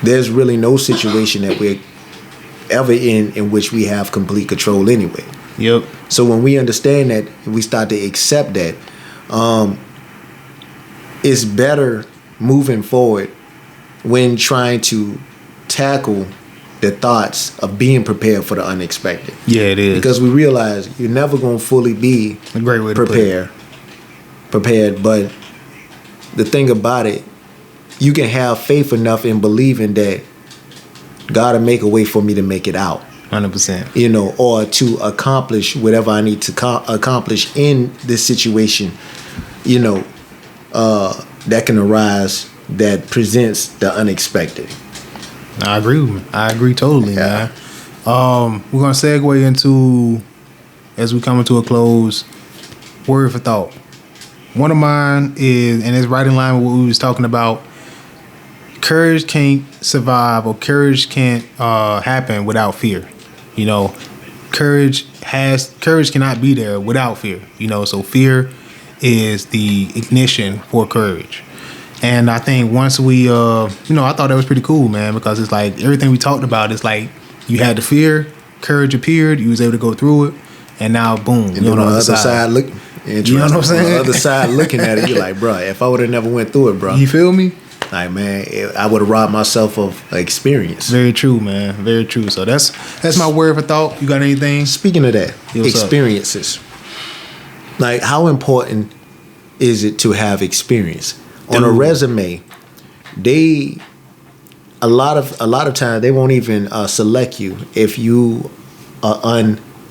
there's really no situation that we're ever in which we have complete control anyway. Yep. So when we understand that, we start to accept that, it's better moving forward when trying to tackle the thoughts of being prepared for the unexpected. Yeah, it is. Because we realize you're never going to fully be a great way to prepared. But the thing about it, you can have faith enough in believing that God will make a way for me to make it out. 100%. Or to accomplish whatever I need to accomplish in this situation, that can arise that presents the unexpected. I agree totally, man. We're going to segue into, as we come into a close, word for thought. One of mine is, and it's right in line with what we was talking about, courage can't survive, or courage can't happen without fear. Courage cannot be there without fear. So fear is the ignition for courage. And I think once we, I thought that was pretty cool, man, because it's like everything we talked about is like you had the fear, courage appeared, you was able to go through it, and now boom, you're on the other side looking. You know what I'm saying? On the other side looking at it, you're like, bro, if I would have never went through it, bro. You feel me? Like, man, I would have robbed myself of experience. Very true, man. Very true. So that's my word for thought. You got anything? Speaking of that, experiences. Like, how important is it to have experience? On a resume, a lot of times they won't even select you if you are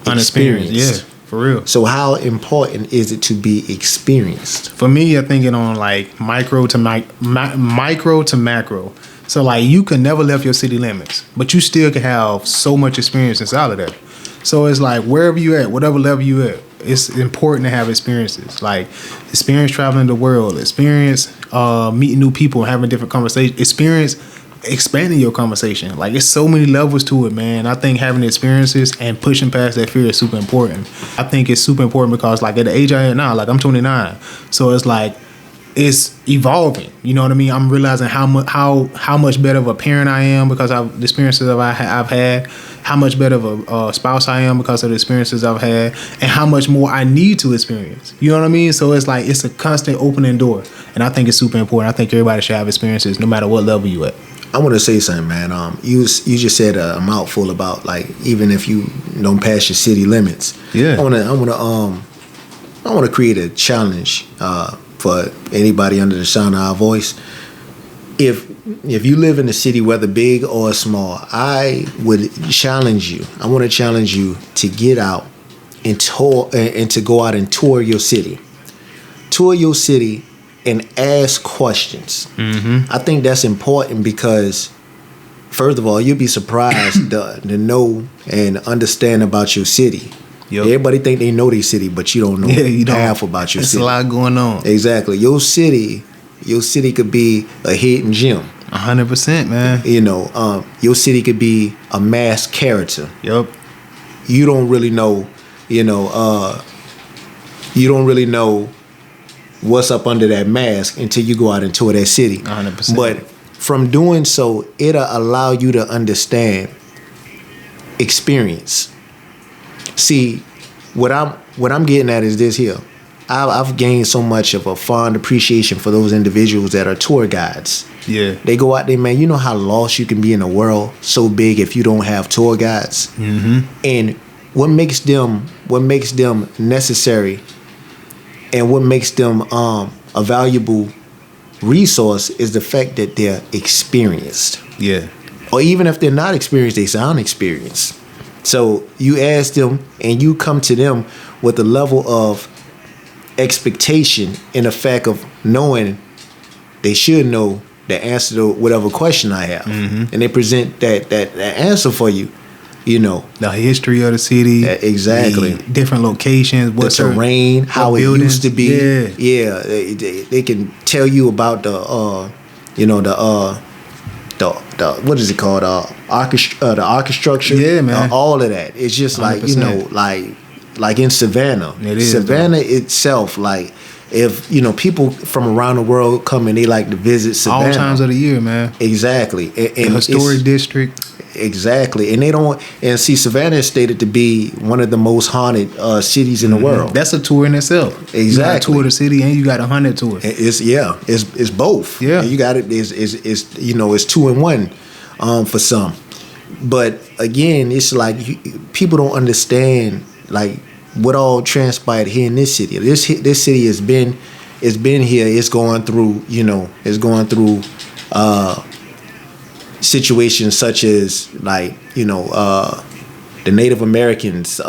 unexperienced. Yeah, for real. So how important is it to be experienced? For me, I think it on like micro to macro. So like you could never left your city limits, but you still can have so much experience inside of that. So it's like wherever you at, whatever level you at, it's important to have experiences. Like experience traveling the world, experience meeting new people, having different conversations, experience expanding your conversation. Like it's so many levels to it, man. I think having experiences and pushing past that fear is super important. I think it's super important because like at the age I am now, like I'm 29. So it's like it's evolving. You know what I mean? I'm realizing how much better of a parent I am because of the experiences I've had. How much better of a spouse I am because of the experiences I've had, and how much more I need to experience. You know what I mean? So it's like it's a constant opening door, and I think it's super important. I think everybody should have experiences, no matter what level you at. I want to say something, man. You just said a mouthful about like even if you don't pass your city limits. Yeah. I want to create a challenge for anybody under the sound of our voice. If you live in a city, whether big or small, I would challenge you. I want to challenge you to get out and tour and to go out and tour your city. Tour your city and ask questions. Mm-hmm. I think that's important because, first of all, you'll be surprised to know and understand about your city. Yep. Everybody think they know their city, but you don't know half about your city. There's a lot going on. Exactly. Your city could be a hidden gem. 100%, man. You know, your city could be a mass character. Yep. You don't really know, you don't really know what's up under that mask until you go out and tour that city. 100%. But from doing so, it'll allow you to understand experience. See, what I'm getting at is this here. I've gained so much of a fond appreciation for those individuals that are tour guides. Yeah. They go out there, man. You know how lost you can be in a world so big if you don't have tour guides. Mm-hmm. And what makes them necessary, and what makes them a valuable resource is the fact that they're experienced. Yeah. Or even if they're not experienced, they sound experienced. So you ask them, and you come to them with a level of expectation in the fact of knowing they should know the answer to whatever question I have. Mm-hmm. And they present that answer for you, you know. The history of the city. Exactly. The different locations. The terrain, how it used to be. Yeah. They can tell you about the what is it called? The architecture. Yeah, man. All of that. It's just 100%. like in Savannah. It is, Savannah itself, like if people from around the world come and they like to visit Savannah. All times of the year, man. Exactly. And the historic district. Exactly. And they don't see Savannah is stated to be one of the most haunted cities in the world. That's a tour in itself. Exactly. You got a tour of the city and you got a haunted tour. It's both. Yeah. And you got it it's 2 in 1 for some. But again, it's like people don't understand like what all transpired here in this city. This city has been here. It's going through situations such as like the Native Americans,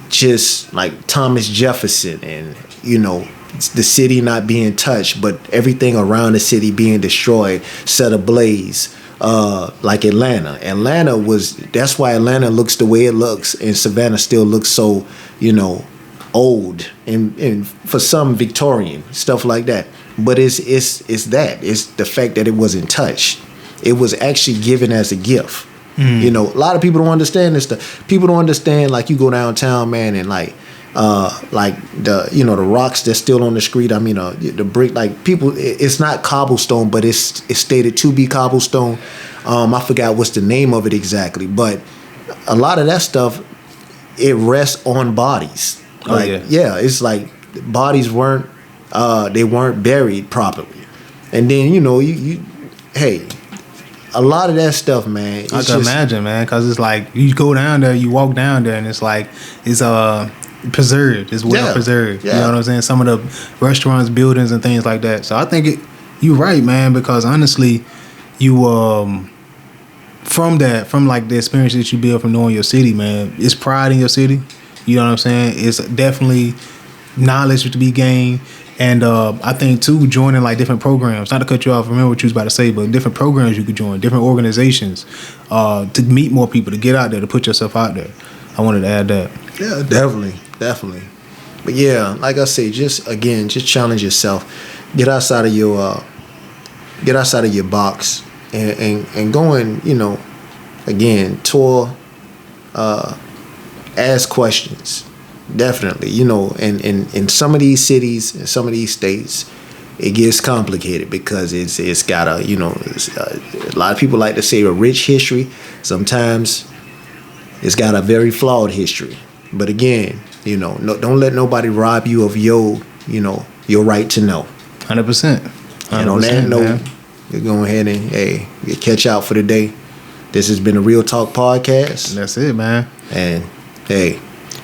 just like Thomas Jefferson, and the city not being touched, but everything around the city being destroyed, set ablaze. Like Atlanta. That's why Atlanta looks the way it looks, and Savannah still looks so, old and for some Victorian, stuff like that. But it's the fact that it wasn't touched. It was actually given as a gift. A lot of people don't understand this stuff. People don't understand, like, you go downtown, man, and like the rocks that's still on the street. I mean, the brick, like people, it's not cobblestone, but it's stated to be cobblestone. I forgot what's the name of it exactly, but a lot of that stuff, it rests on bodies. It's like bodies weren't buried properly, and then a lot of that stuff, man. I can imagine, man, because it's like you go down there, you walk down there, and it's like it's preserved. It's well preserved. Yeah. You know what I'm saying? Some of the restaurants, buildings, and things like that. So I think you're right, man, because honestly, you from like the experience that you build from knowing your city, man, it's pride in your city. You know what I'm saying? It's definitely knowledge to be gained. And I think too, joining like different programs, not to cut you off, remember what you was about to say, but different programs you could join, different organizations, to meet more people, to get out there, to put yourself out there. I wanted to add that. Yeah, definitely. But yeah, like I say, just challenge yourself. Get outside of your box and go and, again, tour, ask questions. Definitely, in some of these cities, in some of these states, it gets complicated because it's got a, you know, a lot of people like to say a rich history. Sometimes it's got a very flawed history. But again, you know, don't let nobody rob you of your, you know, your right to know. 100%. And on that note, we're going ahead and, hey, you catch out for the day. This has been a Real Talk podcast. That's it, man. And, hey,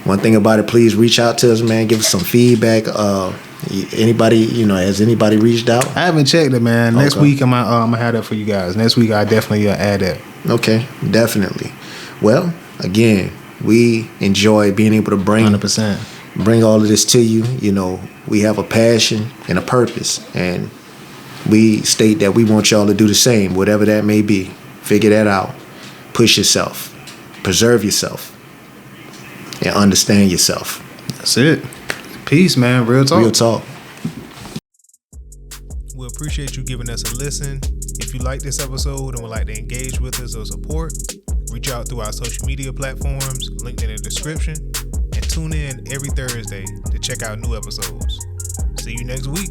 one thing about it, please reach out to us, man. Give us some feedback. Anybody, you know, has anybody reached out? I haven't checked it, man. Next Okay. week, I'm gonna have that for you guys. Next week, I definitely add that. Okay, definitely. Well, again, we enjoy being able to bring 100%. all of this to you. You know, we have a passion and a purpose, and we state that we want y'all to do the same, whatever that may be. Figure that out. Push yourself. Preserve yourself. And understand yourself. That's it. Peace, man. Real talk. Real talk. We appreciate you giving us a listen. If you like this episode and would like to engage with us or support, reach out through our social media platforms, linked in the description, and tune in every Thursday to check out new episodes. See you next week.